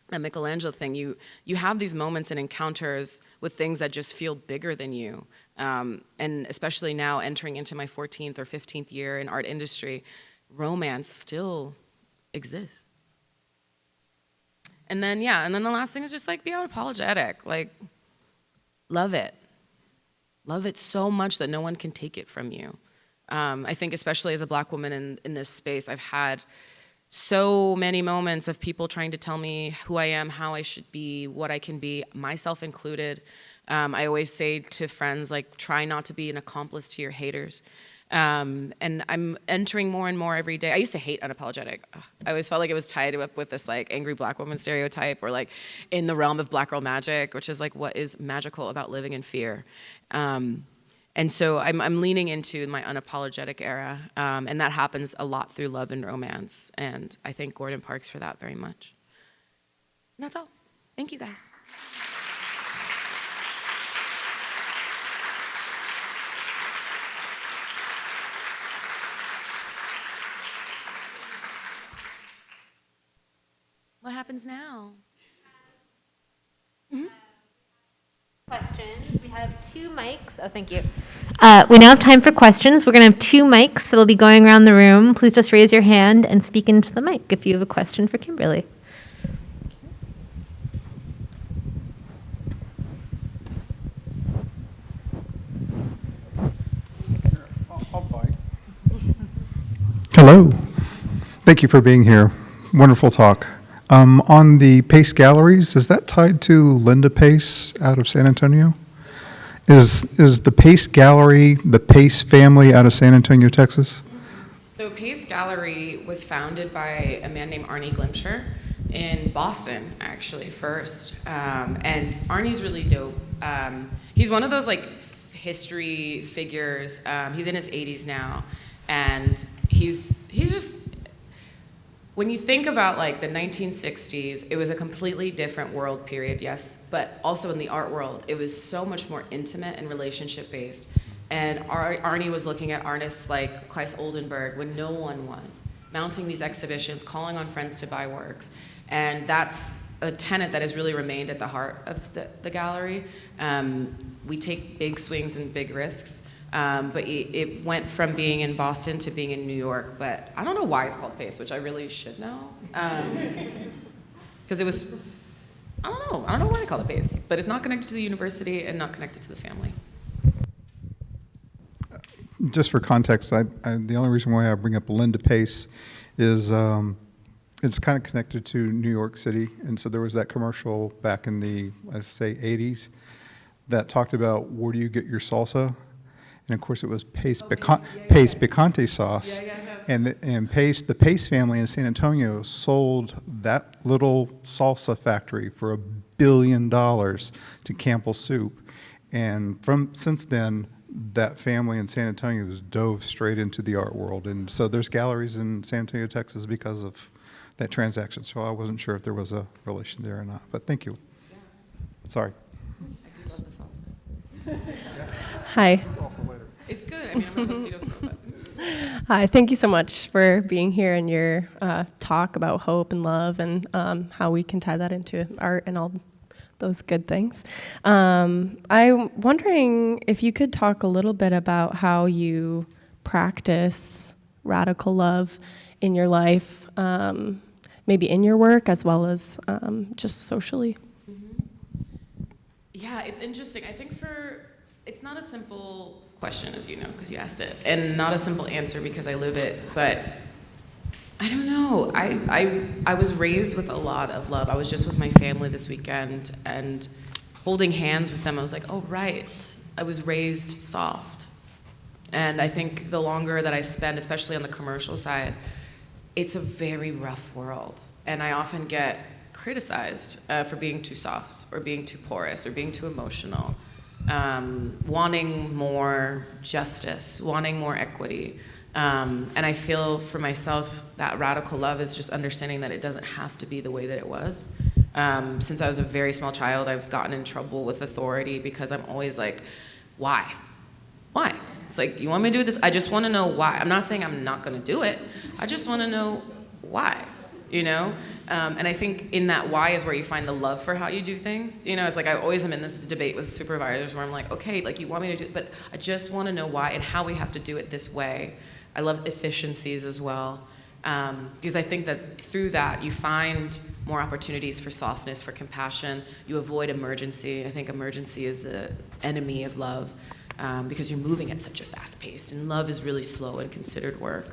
Speaker 2: that Michelangelo thing, you have these moments and encounters with things that just feel bigger than you. And especially now entering into my 14th or 15th year in art industry, romance still exists. And then the last thing is just like be unapologetic. Like, love it. Love it so much that no one can take it from you. I think especially as a Black woman in this space, I've had so many moments of people trying to tell me who I am, how I should be, what I can be, myself included. I always say to friends, like, try not to be an accomplice to your haters. And I'm entering more and more every day. I used to hate unapologetic. I always felt like it was tied up with this like angry Black woman stereotype, or like in the realm of Black girl magic, which is like what is magical about living in fear. And so I'm leaning into my unapologetic era, and that happens a lot through love and romance, and I thank Gordon Parks for that very much. And that's all. Thank you, guys. What happens now?
Speaker 1: Questions. We have 2 mics. Oh, thank you. We now have time for questions. We're going to have 2 mics that'll be going around the room. Please just raise your hand and speak into the mic if you have a question for Kimberly.
Speaker 3: I'll bite. Hello. Thank you for being here. Wonderful talk. On the Pace Galleries, is that tied to Linda Pace out of San Antonio? Is the Pace Gallery the Pace family out of San Antonio, Texas?
Speaker 2: So Pace Gallery was founded by a man named Arnie Glimcher in Boston, actually, first. And Arnie's really dope. He's one of those like history figures. He's in his 80s now, and he's just, when you think about like the 1960s, it was a completely different world period, yes, but also in the art world, it was so much more intimate and relationship based. And Arnie was looking at artists like Claes Oldenburg when no one was. mounting these exhibitions, calling on friends to buy works. And that's a tenet that has really remained at the heart of the gallery. We take big swings and big risks, but it went from being in Boston to being in New York. But I don't know why it's called PACE, which I really should know. Because it was, I don't know why they call it PACE, but it's not connected to the university and not connected to the family.
Speaker 3: Just for context, the only reason why I bring up Linda Pace is it's kind of connected to New York City. And so there was that commercial back in the, let's say, 80s that talked about where do you get your salsa? And of course it was Pace, Pace Picante sauce. And Pace, the Pace family in San Antonio sold that little salsa factory for $1 billion to Campbell Soup. And since then, that family in San Antonio has dove straight into the art world. And so there's galleries in San Antonio, Texas because of that transaction. So I wasn't sure if there was a relation there or not, but thank you.
Speaker 2: Yeah.
Speaker 3: Sorry.
Speaker 2: I do love the salsa.
Speaker 4: Hi.
Speaker 2: It's good. I mean, I'm a Tostitos girl, but.
Speaker 4: Hi, thank you so much for being here and your talk about hope and love and how we can tie that into art and all those good things. I'm wondering if you could talk a little bit about how you practice radical love in your life, maybe in your work as well as just socially.
Speaker 2: Mm-hmm. Yeah, it's interesting. I think it's not a simple question, as you know, because you asked it, and not a simple answer because I live it, but I don't know. I was raised with a lot of love. I was just with my family this weekend and holding hands with them. I was like, oh, right. I was raised soft. And I think the longer that I spend, especially on the commercial side, it's a very rough world. And I often get criticized for being too soft or being too porous or being too emotional, wanting more justice, wanting more equity. And I feel for myself that radical love is just understanding that it doesn't have to be the way that it was. Since I was a very small child, I've gotten in trouble with authority because I'm always like, why? Why? It's like, you want me to do this? I just want to know why. I'm not saying I'm not going to do it. I just want to know why, you know? And I think in that why is where you find the love for how you do things. You know, it's like I always am in this debate with supervisors where I'm like, okay, like you want me to do it, but I just want to know why and how we have to do it this way. I love efficiencies as well, because I think that through that you find more opportunities for softness, for compassion. You avoid emergency. I think emergency is the enemy of love, because you're moving at such a fast pace, and love is really slow and considered work.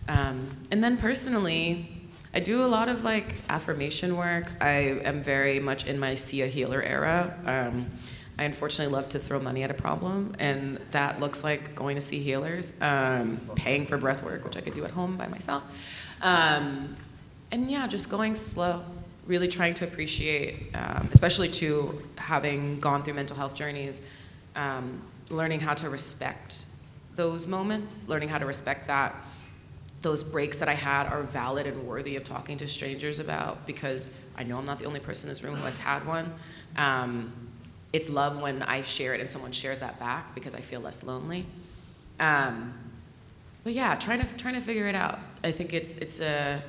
Speaker 2: And then personally, I do a lot of like affirmation work. I am very much in my see a healer era. I unfortunately love to throw money at a problem, and that looks like going to see healers, paying for breath work, which I could do at home by myself. And yeah, just going slow, really trying to appreciate, especially to having gone through mental health journeys, learning how to respect those moments, learning how to respect that those breaks that I had are valid and worthy of talking to strangers about, because I know I'm not the only person in this room who has had one. It's love when I share it and someone shares that back because I feel less lonely. But yeah, trying to figure it out. I think it's a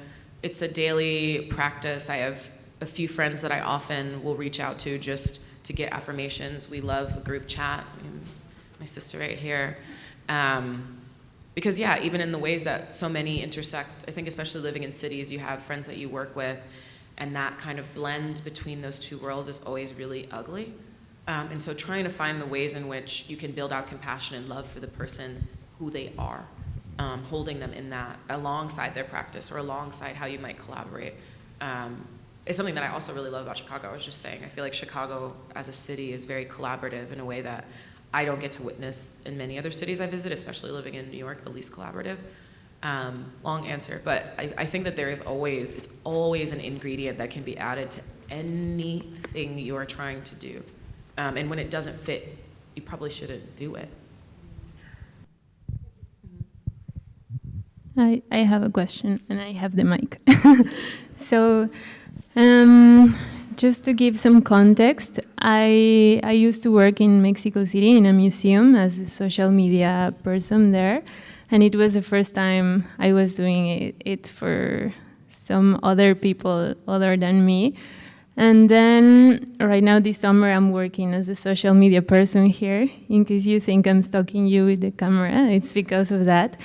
Speaker 2: daily practice. I have a few friends that I often will reach out to just to get affirmations. We love a group chat. My sister right here. Because yeah, even in the ways that so many intersect, I think especially living in cities, you have friends that you work with, and that kind of blend between those two worlds is always really ugly. And so trying to find the ways in which you can build out compassion and love for the person who they are, holding them in that alongside their practice or alongside how you might collaborate, is something that I also really love about Chicago. I was just saying, I feel like Chicago as a city is very collaborative in a way that I don't get to witness in many other cities I visit, especially living in New York, the least collaborative. Long answer, but I think that it's always an ingredient that can be added to anything you are trying to do. And when it doesn't fit, you probably shouldn't do it.
Speaker 5: I have a question, and I have the mic. So, just to give some context, I used to work in Mexico City in a museum as a social media person there. And it was the first time I was doing it for some other people other than me. And then right now this summer I'm working as a social media person here. In case you think I'm stalking you with the camera, it's because of that.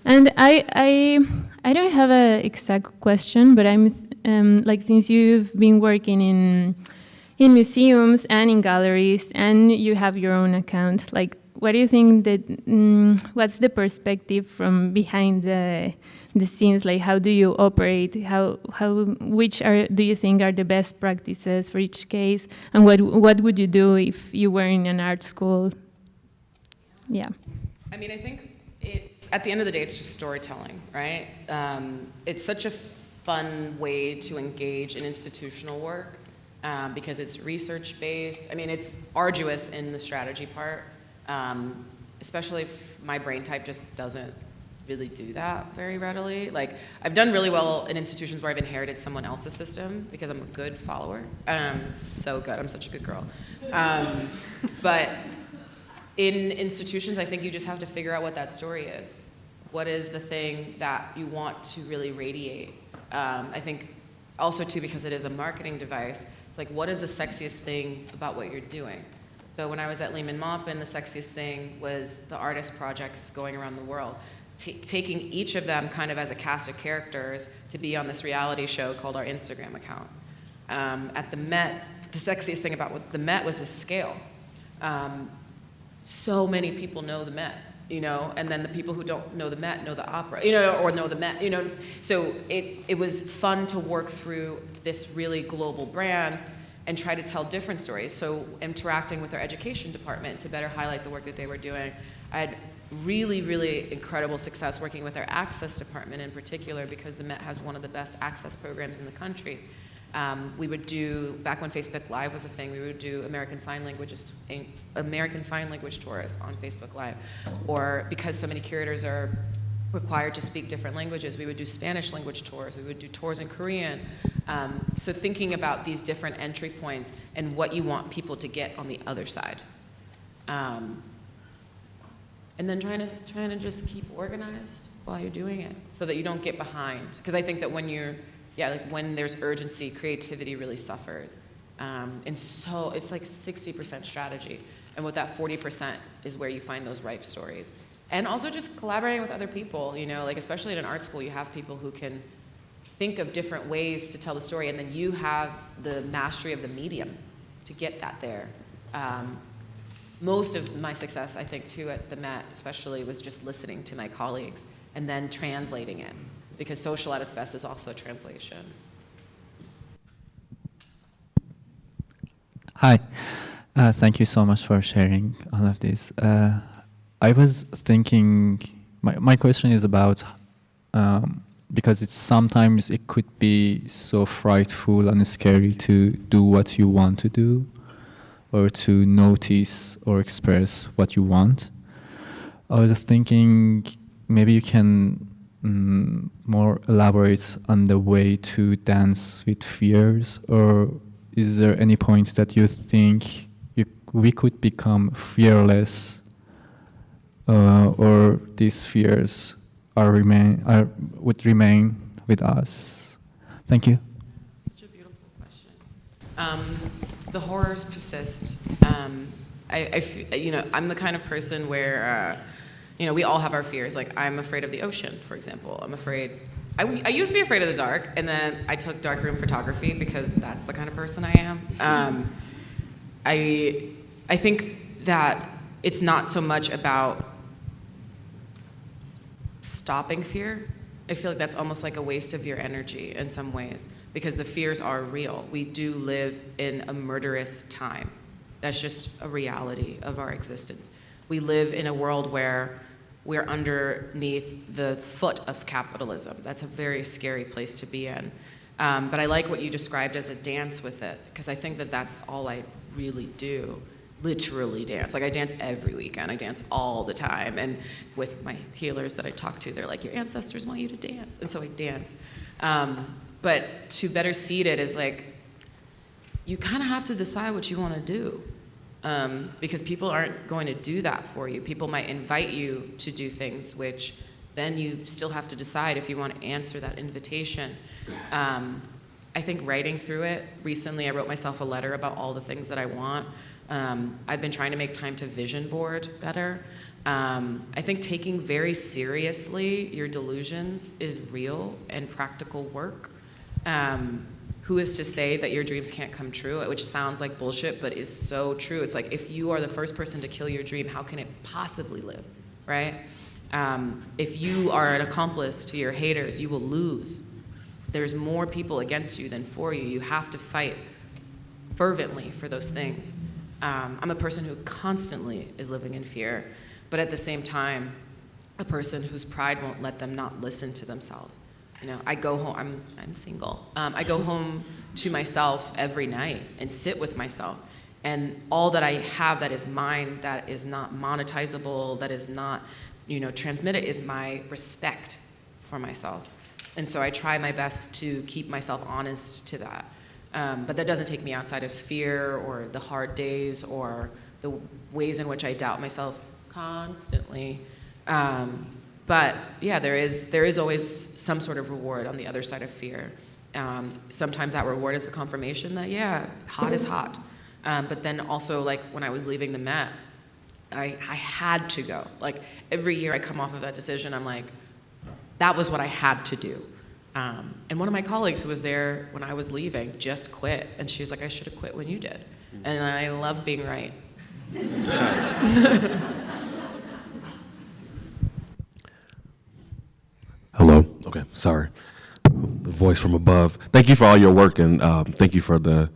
Speaker 5: And I don't have an exact question, but I'm like, since you've been working in museums and in galleries and you have your own account, like, what do you think that, what's the perspective from behind the scenes? Like, how do you operate? Which do you think are the best practices for each case? And what would you do if you were in an art school? Yeah.
Speaker 2: I mean, I think it's, at the end of the day, it's just storytelling, right? It's such a fun way to engage in institutional work because it's research-based. I mean, it's arduous in the strategy part. Especially if my brain type just doesn't really do that very readily. Like, I've done really well in institutions where I've inherited someone else's system because I'm a good follower. So good, I'm such a good girl. But in institutions, I think you just have to figure out what that story is. What is the thing that you want to really radiate? I think also too, because it is a marketing device, it's like, what is the sexiest thing about what you're doing? So when I was at Lehman Maupin, the sexiest thing was the artist projects going around the world. Taking each of them kind of as a cast of characters to be on this reality show called our Instagram account. At the Met, the sexiest thing about the Met was the scale. So many people know the Met, you know, and then the people who don't know the Met know the opera, you know, or know the Met, you know. So it was fun to work through this really global brand and try to tell different stories. So interacting with our education department to better highlight the work that they were doing. I had really, really incredible success working with our access department in particular because the Met has one of the best access programs in the country. We would do, back when Facebook Live was a thing, we would do American Sign Language tours on Facebook Live. Or because so many curators are required to speak different languages, we would do Spanish language tours, we would do tours in Korean. So thinking about these different entry points and what you want people to get on the other side. And then trying to just keep organized while you're doing it so that you don't get behind. Because I think that when when there's urgency, creativity really suffers. And so it's like 60% strategy. And with that 40% is where you find those ripe stories. And also just collaborating with other people, you know, like especially in an art school, you have people who can think of different ways to tell the story, and then you have the mastery of the medium to get that there. Most of my success, I think, too, at the Met especially, was just listening to my colleagues and then translating it, because social at its best is also a translation.
Speaker 6: Hi, thank you so much for sharing all of this. I was thinking, my question is about, because sometimes it could be so frightful and scary to do what you want to do, or to notice or express what you want. I was thinking maybe you can more elaborate on the way to dance with fears, or is there any point that you think we could become fearless, or these fears would remain with us? Thank you.
Speaker 2: Such a beautiful question. The horrors persist. You know, I'm the kind of person where, you know, we all have our fears. Like, I'm afraid of the ocean, for example. I'm afraid. I used to be afraid of the dark, and then I took darkroom photography because that's the kind of person I am. I think that it's not so much about stopping fear. I feel like that's almost like a waste of your energy in some ways, because the fears are real. We do live in a murderous time. That's just a reality of our existence. We live in a world where we're underneath the foot of capitalism. That's a very scary place to be in. But I like what you described as a dance with it, because I think that that's all I really do. Literally dance. Like, I dance every weekend. I dance all the time. And with my healers that I talk to, they're like, your ancestors want you to dance. And so I dance. But to better seed it is like, you kind of have to decide what you want to do. Because people aren't going to do that for you. People might invite you to do things which then you still have to decide if you want to answer that invitation. I think writing through it, recently I wrote myself a letter about all the things that I want. I've been trying to make time to vision board better. I think taking very seriously your delusions is real and practical work. Who is to say that your dreams can't come true, which sounds like bullshit, but is so true. It's like, if you are the first person to kill your dream, how can it possibly live, right? If you are an accomplice to your haters, you will lose. There's more people against you than for you. You have to fight fervently for those things. I'm a person who constantly is living in fear, but at the same time, a person whose pride won't let them not listen to themselves. You know, I go home, I'm single. I go home to myself every night and sit with myself. And all that I have that is mine, that is not monetizable, that is not, transmitted, is my respect for myself. And so I try my best to keep myself honest to that. But that doesn't take me outside of fear or the hard days or the ways in which I doubt myself constantly. But yeah, there is always some sort of reward on the other side of fear. Sometimes that reward is a confirmation that, yeah, hot is hot. But then also, like, when I was leaving the Met, I had to go. Like, every year I come off of that decision, I'm like, that was what I had to do. And one of my colleagues who was there when I was leaving just quit. And she was like, I should have quit when you did. And I love being right.
Speaker 7: Hello. Okay, sorry. The voice from above. Thank you for all your work, and thank you for the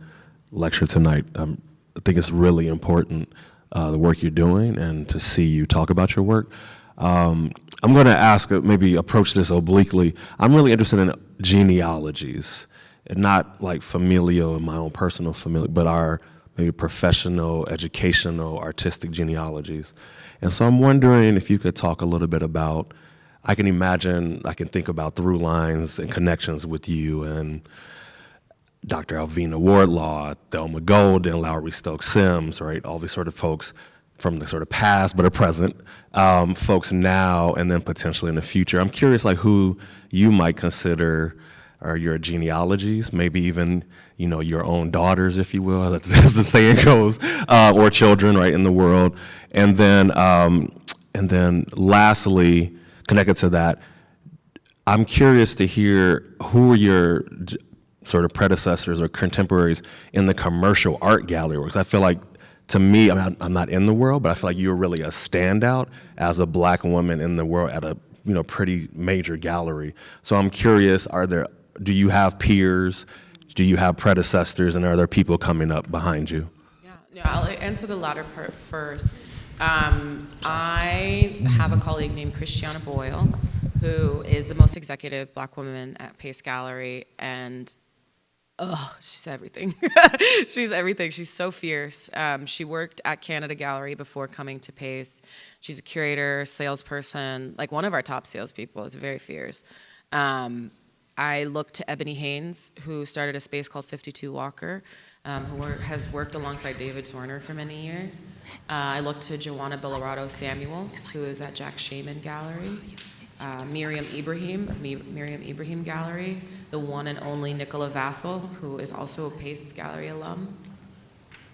Speaker 7: lecture tonight. I think it's really important, the work you're doing, and to see you talk about your work. I'm going to ask, maybe approach this obliquely. I'm really interested in genealogies, and not like familial and my own personal familial, but our maybe professional, educational, artistic genealogies. And so I'm wondering if you could talk a little bit about, I can think about through lines and connections with you and Dr. Alvina Wardlaw, Thelma Golden, Lowry Stokes Sims, right? All these sort of folks from the sort of past but are present, folks now and then potentially in the future. I'm curious, like, who you might consider are your genealogies, maybe even, your own daughters, if you will, as the saying goes, or children, right, in the world. And then lastly, connected to that, I'm curious to hear who are your sort of predecessors or contemporaries in the commercial art gallery works. I feel like, to me, I'm not in the world, but I feel like you're really a standout as a Black woman in the world at a pretty major gallery. So I'm curious, do you have peers? Do you have predecessors, and are there people coming up behind you?
Speaker 2: Yeah, I'll answer the latter part first. I have a colleague named Christiana Boyle, who is the most executive Black woman at Pace Gallery, and she's everything. She's everything. She's so fierce. She worked at Canada Gallery before coming to Pace. She's a curator, salesperson, like one of our top salespeople. Is very fierce. I look to Ebony Haynes, who started a space called 52 Walker, who has worked alongside David Turner for many years. I look to Joanna Bellarado Samuels, who is at Jack Shaman Gallery. Miriam Ibrahim of Miriam Ibrahim Gallery, the one and only Nicola Vassal, who is also a Pace Gallery alum.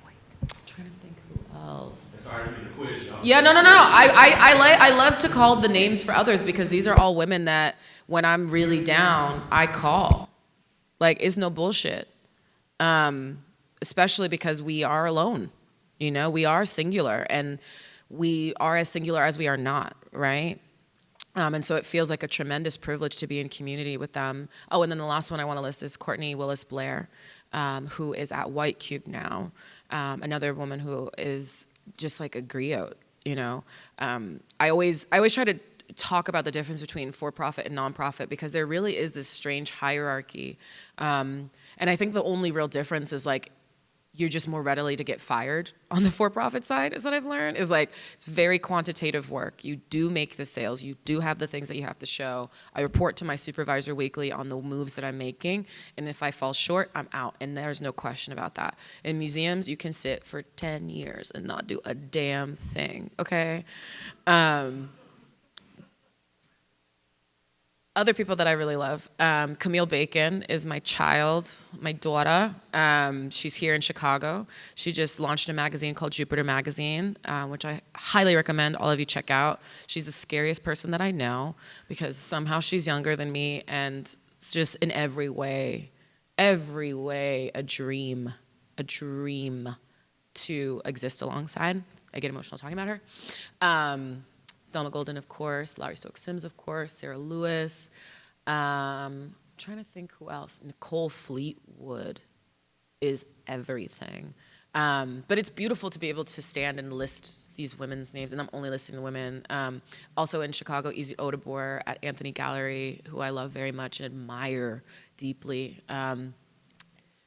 Speaker 2: I'm trying to think who else. Sorry to be the quiz, y'all. Yeah, no. I love to call the names for others because these are all women that when I'm really down, I call. Like, it's no bullshit. Especially because we are alone. We are singular, and we are as singular as we are not, right? And so it feels like a tremendous privilege to be in community with them. Oh, and then the last one I want to list is Courtney Willis Blair, who is at White Cube now. Another woman who is just like a griot, I always try to talk about the difference between for-profit and nonprofit because there really is this strange hierarchy. And I think the only real difference is like, you're just more readily to get fired on the for-profit side, is what I've learned, is like, it's very quantitative work. You do make the sales, you do have the things that you have to show. I report to my supervisor weekly on the moves that I'm making, and if I fall short, I'm out, and there's no question about that. In museums, you can sit for 10 years and not do a damn thing, okay? Other people that I really love. Camille Bacon is my child, my daughter. She's here in Chicago. She just launched a magazine called Jupiter Magazine, which I highly recommend all of you check out. She's the scariest person that I know because somehow she's younger than me and it's just in every way, a dream to exist alongside. I get emotional talking about her. Thelma Golden, of course, Laurie Stokes Sims, of course, Sarah Lewis. Trying to think who else. Nicole Fleetwood is everything. But it's beautiful to be able to stand and list these women's names, and I'm only listing the women. Also in Chicago, Izzy Odebor at Anthony Gallery, who I love very much and admire deeply. But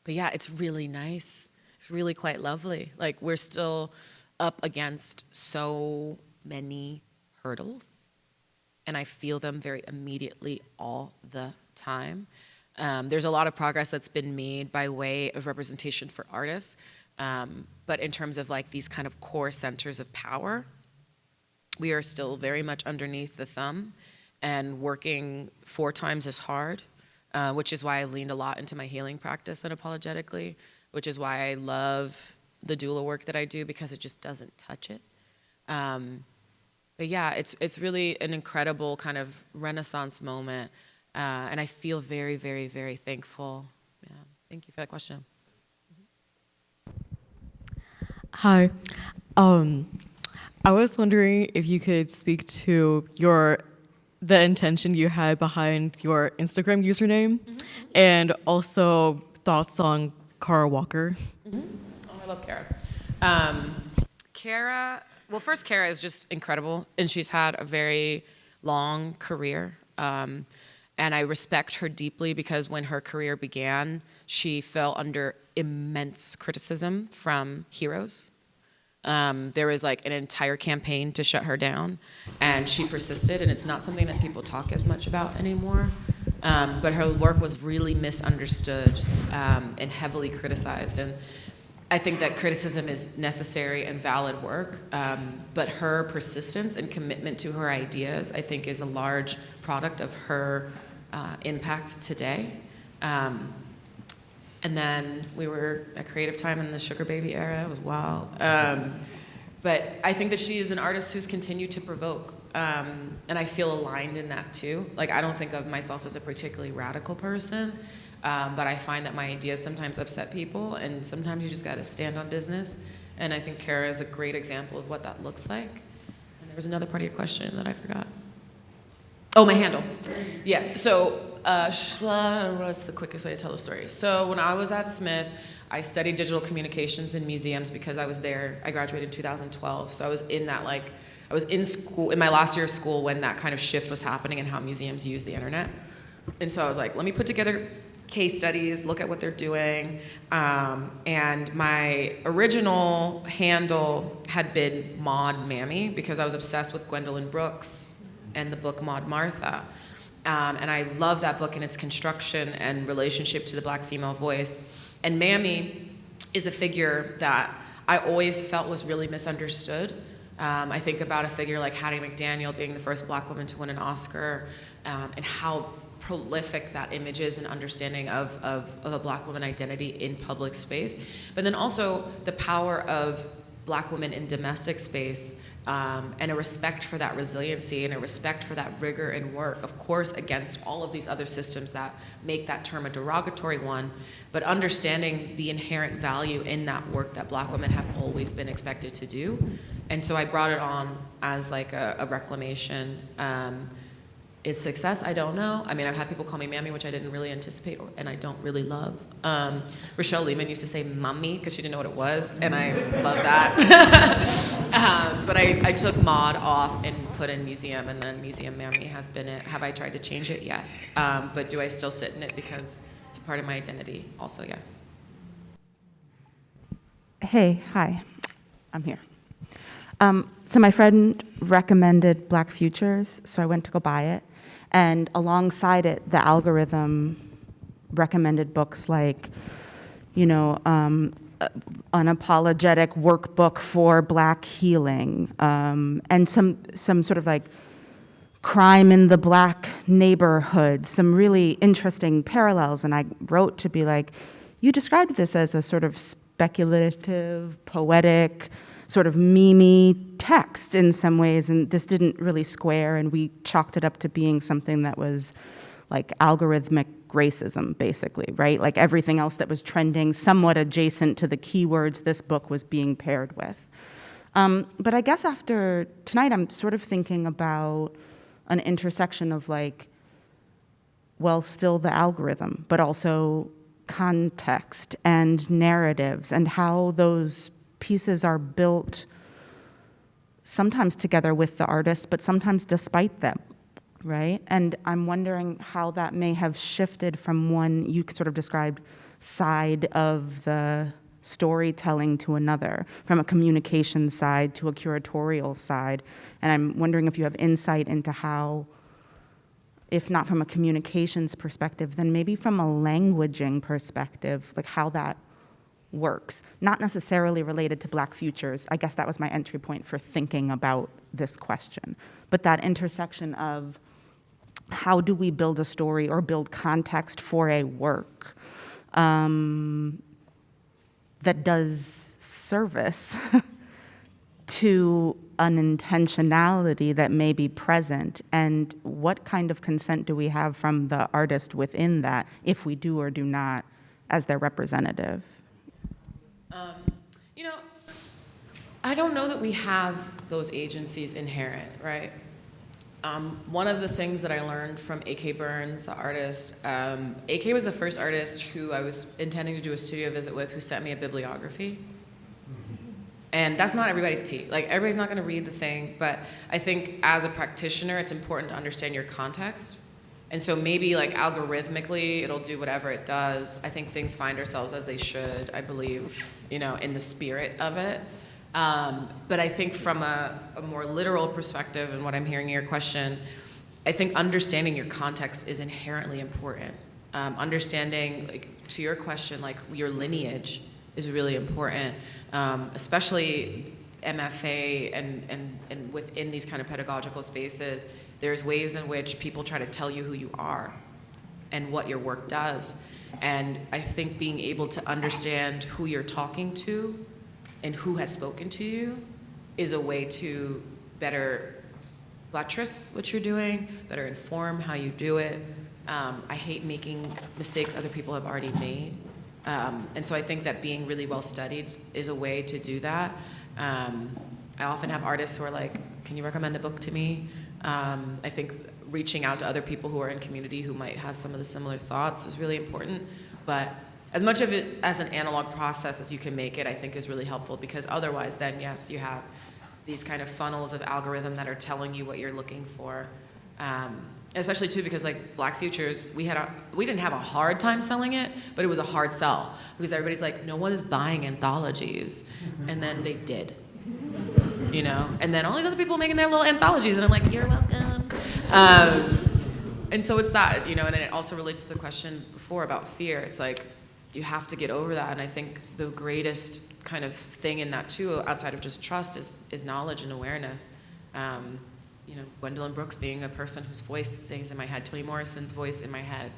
Speaker 2: yeah, it's really nice. It's really quite lovely. Like, we're still up against so many hurdles, and I feel them very immediately all the time. There's a lot of progress that's been made by way of representation for artists, but in terms of like these kind of core centers of power, we are still very much underneath the thumb and working 4 times as hard, which is why I leaned a lot into my healing practice unapologetically, which is why I love the doula work that I do, because it just doesn't touch it. But yeah, it's really an incredible kind of renaissance moment, and I feel very, very, very thankful. Yeah, thank you for that question.
Speaker 8: Hi. I was wondering if you could speak to the intention you had behind your Instagram username, and also thoughts on Kara Walker.
Speaker 2: Oh, I love Kara. Well, first, Kara is just incredible, and she's had a very long career. And I respect her deeply because when her career began, she fell under immense criticism from heroes. There was like an entire campaign to shut her down, and she persisted, and it's not something that people talk as much about anymore. But her work was really misunderstood and heavily criticized. And I think that criticism is necessary and valid work, but her persistence and commitment to her ideas, I think, is a large product of her impact today. And then we were at Creative Time in the Sugar Baby era. It was wild. But I think that she is an artist who's continued to provoke. And I feel aligned in that too. Like, I don't think of myself as a particularly radical person, but I find that my ideas sometimes upset people, and sometimes you just gotta stand on business. And I think Kara is a great example of what that looks like. And there was another part of your question that I forgot. Oh, my handle. Yeah, so what's the quickest way to tell the story? So when I was at Smith, I studied digital communications in museums because I was there. I graduated in 2012, so I was in that, like, I was in school, in my last year of school when that kind of shift was happening in how museums use the internet. And so I was like, let me put together case studies, look at what they're doing. And my original handle had been Maud Mammy because I was obsessed with Gwendolyn Brooks and the book Maud Martha. And I love that book and its construction and relationship to the Black female voice. And Mammy is a figure that I always felt was really misunderstood. I think about a figure like Hattie McDaniel being the first Black woman to win an Oscar, and how prolific that image is and understanding of a Black woman identity in public space. But then also the power of Black women in domestic space, and a respect for that resiliency and a respect for that rigor and work, of course, against all of these other systems that make that term a derogatory one, but understanding the inherent value in that work that Black women have always been expected to do. And so I brought it on as like a reclamation. Is success? I don't know. I mean, I've had people call me Mammy, which I didn't really anticipate and I don't really love. Rochelle Lehman used to say Mummy because she didn't know what it was, and I love that. But I took Maud off and put in museum, and then Museum Mammy has been it. Have I tried to change it? Yes. But do I still sit in it because it's a part of my identity? Also, yes.
Speaker 9: Hey, hi, I'm here. So my friend recommended Black Futures, so I went to go buy it. And alongside it, the algorithm recommended books like, Unapologetic Workbook for Black Healing, and some sort of like crime in the black neighborhood, some really interesting parallels. And I wrote to be like, you described this as a sort of speculative, poetic, sort of meme-y text in some ways, and this didn't really square, and we chalked it up to being something that was like algorithmic racism, basically, right? Like everything else that was trending somewhat adjacent to the keywords this book was being paired with. But I guess after tonight, I'm sort of thinking about an intersection of like, well, still the algorithm, but also context and narratives and how those pieces are built sometimes together with the artist, but sometimes despite them, right? And I'm wondering how that may have shifted from one, you sort of described, side of the storytelling to another, from a communication side to a curatorial side. And I'm wondering if you have insight into how, if not from a communications perspective, then maybe from a languaging perspective, like how that works, not necessarily related to Black futures. I guess that was my entry point for thinking about this question. But that intersection of how do we build a story or build context for a work that does service to an intentionality that may be present, and what kind of consent do we have from the artist within that, if we do or do not, as their representative?
Speaker 2: You know, I don't know that we have those agencies inherent, right? One of the things that I learned from A.K. Burns, the artist, A.K. was the first artist who I was intending to do a studio visit with who sent me a bibliography. And that's not everybody's tea. Like, everybody's not gonna read the thing, but I think as a practitioner, it's important to understand your context. And so maybe like algorithmically, it'll do whatever it does. I think things find ourselves as they should, I believe, you know, in the spirit of it. But I think from a more literal perspective, and what I'm hearing in your question, I think understanding your context is inherently important. Understanding, like, to your question, like your lineage is really important, especially MFA and within these kind of pedagogical spaces. There's ways in which people try to tell you who you are and what your work does. And I think being able to understand who you're talking to and who has spoken to you is a way to better buttress what you're doing, better inform how you do it. I hate making mistakes other people have already made. And so I think that being really well studied is a way to do that. I often have artists who are like, can you recommend a book to me? I think reaching out to other people who are in community who might have some of the similar thoughts is really important. But as much of it as an analog process as you can make it, I think is really helpful, because otherwise then, yes, you have these kind of funnels of algorithm that are telling you what you're looking for. Especially too, because like Black Futures, we didn't have a hard time selling it, but it was a hard sell, because everybody's like, no one is buying anthologies. And then they did, you know? And then all these other people making their little anthologies, and I'm like, you're welcome. And so it's that, you know, and it also relates to the question before about fear. It's like, you have to get over that. And I think the greatest kind of thing in that too, outside of just trust, is knowledge and awareness. You know, Gwendolyn Brooks being a person whose voice sings in my head, Toni Morrison's voice in my head,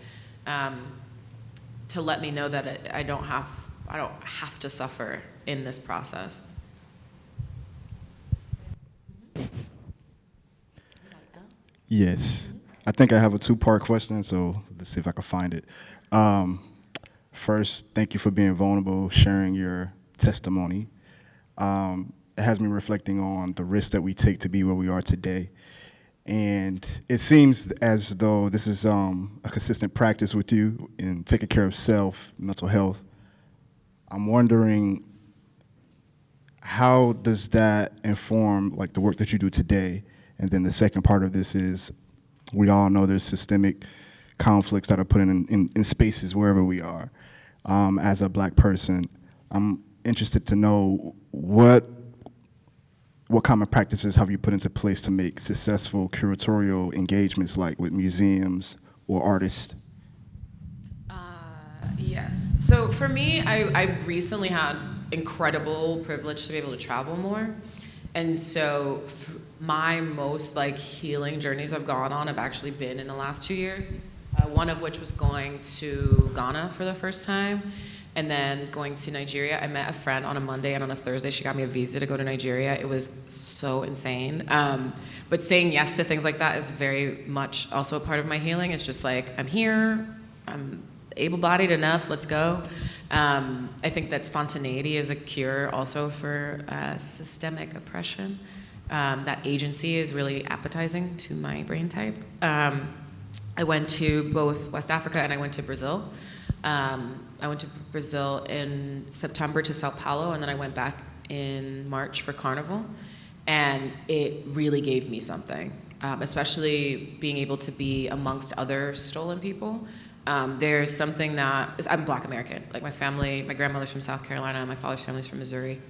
Speaker 2: to let me know that I don't have to suffer in this process.
Speaker 10: Yes. I think I have a two-part question, so let's see if I can find it. First, thank you for being vulnerable, sharing your testimony. It has me reflecting on the risks that we take to be where we are today. And it seems as though this is a consistent practice with you in taking care of self, mental health. I'm wondering, how does that inform like the work that you do today? And then the second part of this is, we all know there's systemic conflicts that are put in spaces wherever we are. As a Black person, I'm interested to know what common practices have you put into place to make successful curatorial engagements, like with museums or artists?
Speaker 2: Yes. So for me, I've recently had incredible privilege to be able to travel more. And so my most like healing journeys I've gone on have actually been in the last 2 years. One of which was going to Ghana for the first time, and then going to Nigeria. I met a friend on a Monday, and on a Thursday she got me a visa to go to Nigeria. It was so insane. But saying yes to things like that is very much also a part of my healing. It's just like, I'm here, I'm able-bodied enough, let's go. I think that spontaneity is a cure also for systemic oppression. That agency is really appetizing to my brain type. I went to both West Africa and I went to Brazil. I went to Brazil in September to Sao Paulo, and then I went back in March for Carnival. And it really gave me something, especially being able to be amongst other stolen people. There's something that, I'm Black American. Like my family, my grandmother's from South Carolina, my father's family's from Missouri.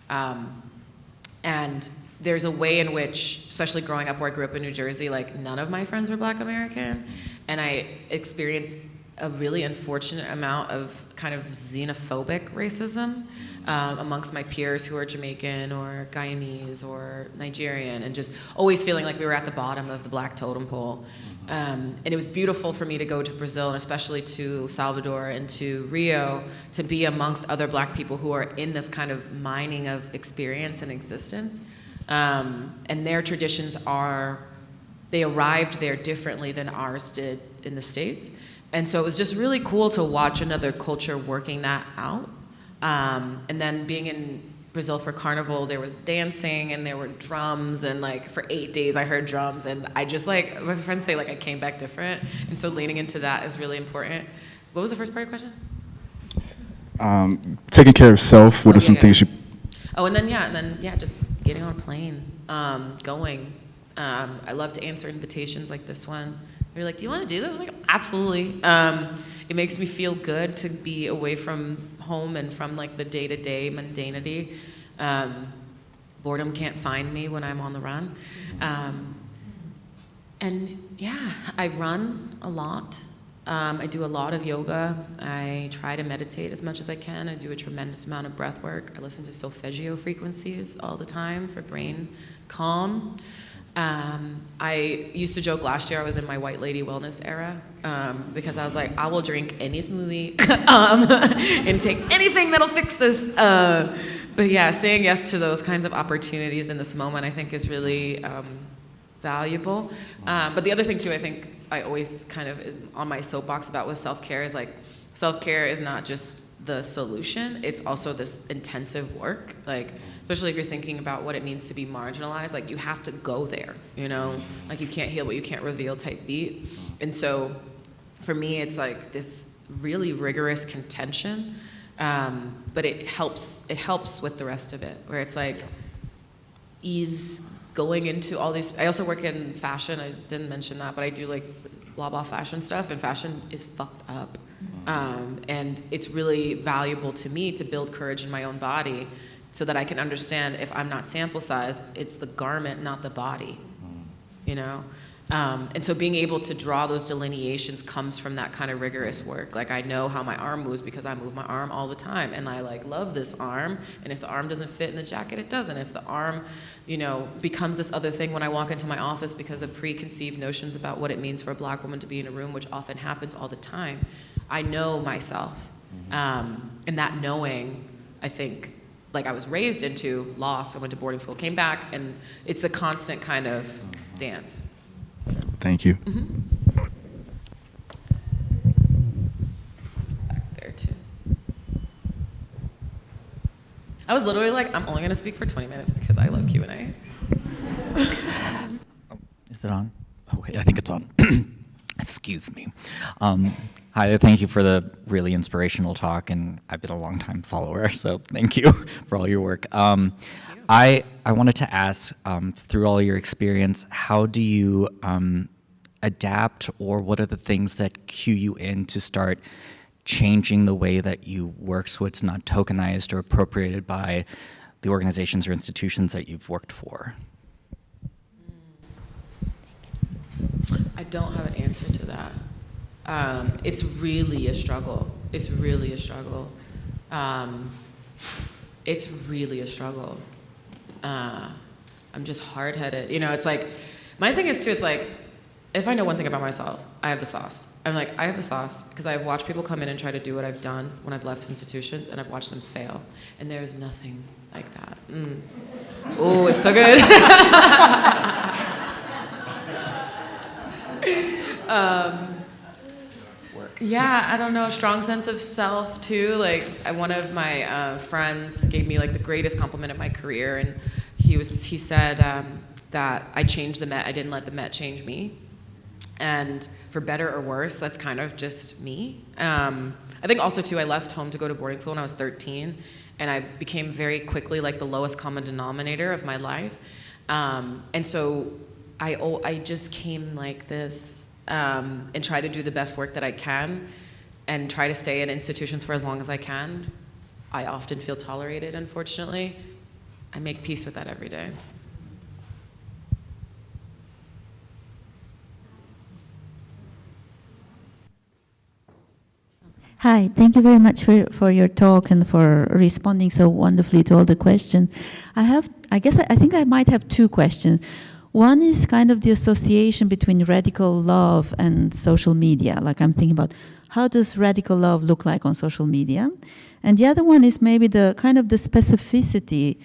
Speaker 2: And there's a way in which, especially growing up where I grew up in New Jersey, like none of my friends were Black American. And I experienced a really unfortunate amount of kind of xenophobic racism amongst my peers who are Jamaican or Guyanese or Nigerian, and just always feeling like we were at the bottom of the Black totem pole. And it was beautiful for me to go to Brazil, and especially to Salvador and to Rio, to be amongst other Black people who are in this kind of mining of experience and existence. And their traditions they arrived there differently than ours did in the States. And so it was just really cool to watch another culture working that out. And then being in Brazil for Carnival, there was dancing and there were drums, and like for 8 days I heard drums, and I just like, my friends say like I came back different. And so leaning into that is really important. What was the first part of your question?
Speaker 10: Taking care of self, what are some things you...
Speaker 2: Oh, and then just getting on a plane, going. I love to answer invitations like this one. They're like, do you want to do that? I'm like, absolutely. It makes me feel good to be away from home and from like the day-to-day mundanity. Boredom can't find me when I'm on the run. And yeah, I run a lot. I do a lot of yoga. I try to meditate as much as I can. I do a tremendous amount of breath work. I listen to solfeggio frequencies all the time for brain calm. I used to joke last year I was in my white lady wellness era because I was like, I will drink any smoothie and take anything that'll fix this. But yeah, saying yes to those kinds of opportunities in this moment I think is really valuable. But the other thing too, I think I always kind of on my soapbox about with self-care is like, self-care is not just the solution, it's also this intensive work. Like, especially if you're thinking about what it means to be marginalized, like you have to go there, you know? Like you can't heal what you can't reveal type beat. And so for me, it's like this really rigorous contention, but it helps with the rest of it, where it's like ease going into all these, I also work in fashion, I didn't mention that, but I do like blah blah fashion stuff, and fashion is fucked up. And it's really valuable to me to build courage in my own body so that I can understand if I'm not sample size, it's the garment, not the body, you know? And so being able to draw those delineations comes from that kind of rigorous work. Like I know how my arm moves because I move my arm all the time, and I like love this arm, and if the arm doesn't fit in the jacket, it doesn't. If the arm, you know, becomes this other thing when I walk into my office because of preconceived notions about what it means for a Black woman to be in a room, which often happens all the time, I know myself. And that knowing, I think, like I was raised into, lost, I went to boarding school, came back, and it's a constant kind of dance.
Speaker 10: Thank you.
Speaker 2: Back there too. I was literally like, I'm only gonna speak for 20 minutes because I love Q&A.
Speaker 11: Is it on? Oh wait, I think it's on. Excuse me. Hi, thank you for the really inspirational talk, and I've been a long time follower, so thank you for all your work. I wanted to ask, through all your experience, how do you adapt, or what are the things that cue you in to start changing the way that you work so it's not tokenized or appropriated by the organizations or institutions that you've worked for?
Speaker 2: I don't have an answer to that. It's really a struggle. It's really a struggle. It's really a struggle. I I'm just hard-headed. You know, it's like, my thing is too, it's like, if I know one thing about myself, I have the sauce. I'm like, I have the sauce because I've watched people come in and try to do what I've done when I've left institutions, and I've watched them fail. And there's nothing like that. Oh, it's so good. Yeah, I don't know, strong sense of self too. Like, one of my friends gave me like the greatest compliment of my career, and he said that I changed the Met. I didn't let the Met change me. And for better or worse, that's kind of just me. I think also too, I left home to go to boarding school when I was 13, and I became very quickly like the lowest common denominator of my life. And so I just came like this, and try to do the best work that I can, and try to stay in institutions for as long as I can. I often feel tolerated, unfortunately. I make peace with that every day.
Speaker 12: Hi, thank you very much for your talk and for responding so wonderfully to all the questions. I think I might have two questions. One is kind of the association between radical love and social media. Like, I'm thinking about, how does radical love look like on social media? And the other one is maybe the kind of the specificity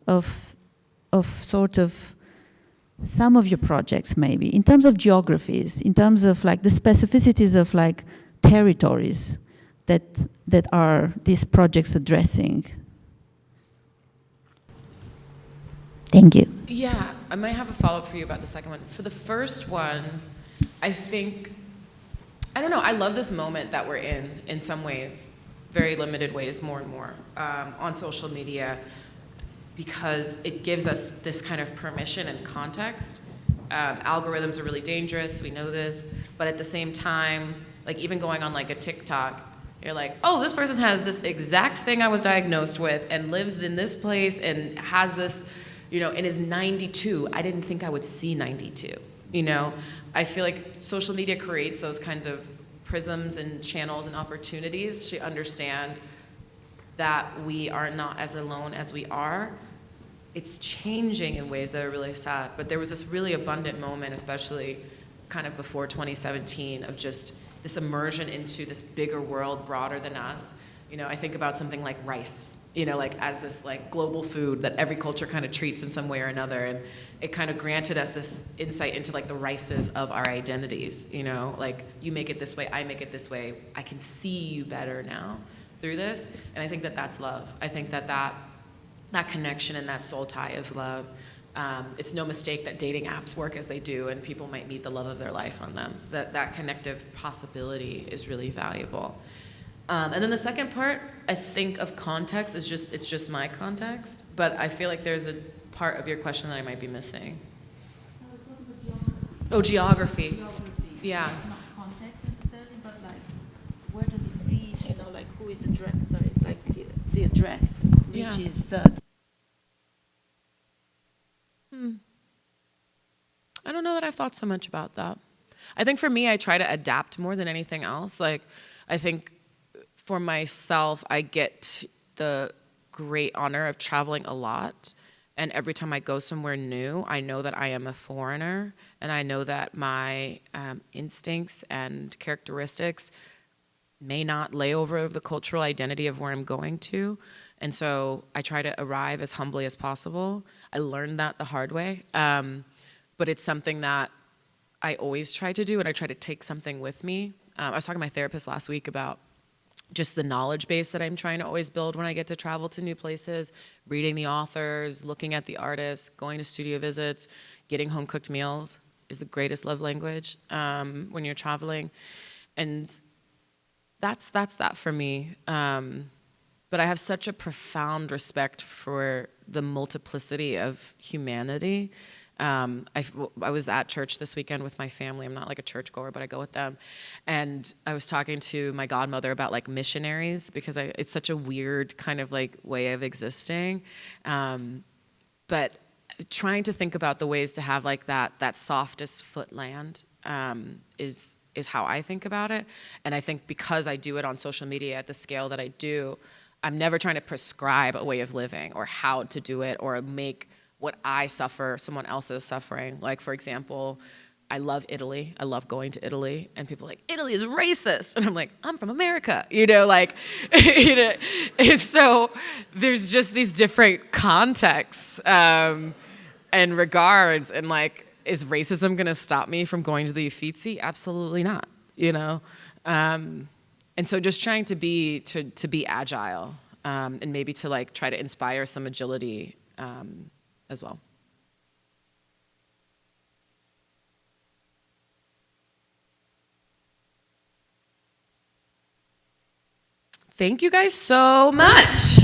Speaker 12: of sort of some of your projects, maybe, in terms of geographies, in terms of like the specificities of like territories that are these projects addressing. Thank you.
Speaker 2: Yeah, I might have a follow-up for you about the second one. For the first one, I think, I don't know, I love this moment that we're in some ways, very limited ways, more and more, on social media, because it gives us this kind of permission and context. Algorithms are really dangerous, we know this, but at the same time, like even going on like a TikTok, you're like, oh, this person has this exact thing I was diagnosed with and lives in this place and has this, you know, and is 92. I didn't think I would see 92, you know? I feel like social media creates those kinds of prisms and channels and opportunities to understand that we are not as alone as we are. It's changing in ways that are really sad, but there was this really abundant moment, especially kind of before 2017, of just this immersion into this bigger world, broader than us. You know, I think about something like rice, you know, like as this like global food that every culture kind of treats in some way or another. And it kind of granted us this insight into like the rices of our identities, you know, like you make it this way, I make it this way. I can see you better now through this. And I think that that's love. I think that that connection and that soul tie is love. It's no mistake that dating apps work as they do, and people might meet the love of their life on them. That connective possibility is really valuable. And then the second part, I think, of context is it's just my context, but I feel like there's a part of your question that I might be missing. Oh, geography. Yeah.
Speaker 12: Not context necessarily, but like, where does it reach? You know, like who is addressed? Sorry, like the address reaches.
Speaker 2: Yeah. I don't know that I've thought so much about that. I think for me, I try to adapt more than anything else. Like, I think for myself, I get the great honor of traveling a lot. And every time I go somewhere new, I know that I am a foreigner. And I know that my instincts and characteristics may not lay over the cultural identity of where I'm going to. And so I try to arrive as humbly as possible. I learned that the hard way. But it's something that I always try to do, and I try to take something with me. I was talking to my therapist last week about just the knowledge base that I'm trying to always build when I get to travel to new places, reading the authors, looking at the artists, going to studio visits, getting home-cooked meals is the greatest love language when you're traveling. And that's that for me. But I have such a profound respect for the multiplicity of humanity. I was at church this weekend with my family. I'm not like a churchgoer, but I go with them. And I was talking to my godmother about like missionaries, because it's such a weird kind of like way of existing. But trying to think about the ways to have like that softest footland is how I think about it. And I think because I do it on social media at the scale that I do, I'm never trying to prescribe a way of living or how to do it or make what I suffer, someone else is suffering. Like, for example, I love Italy. I love going to Italy. And people are like, Italy is racist. And I'm like, I'm from America. You know, like, you know. And so there's just these different contexts and regards. And like, is racism going to stop me from going to the Uffizi? Absolutely not, you know. And so just trying to be agile and maybe to like try to inspire some agility as well. Thank you guys so much.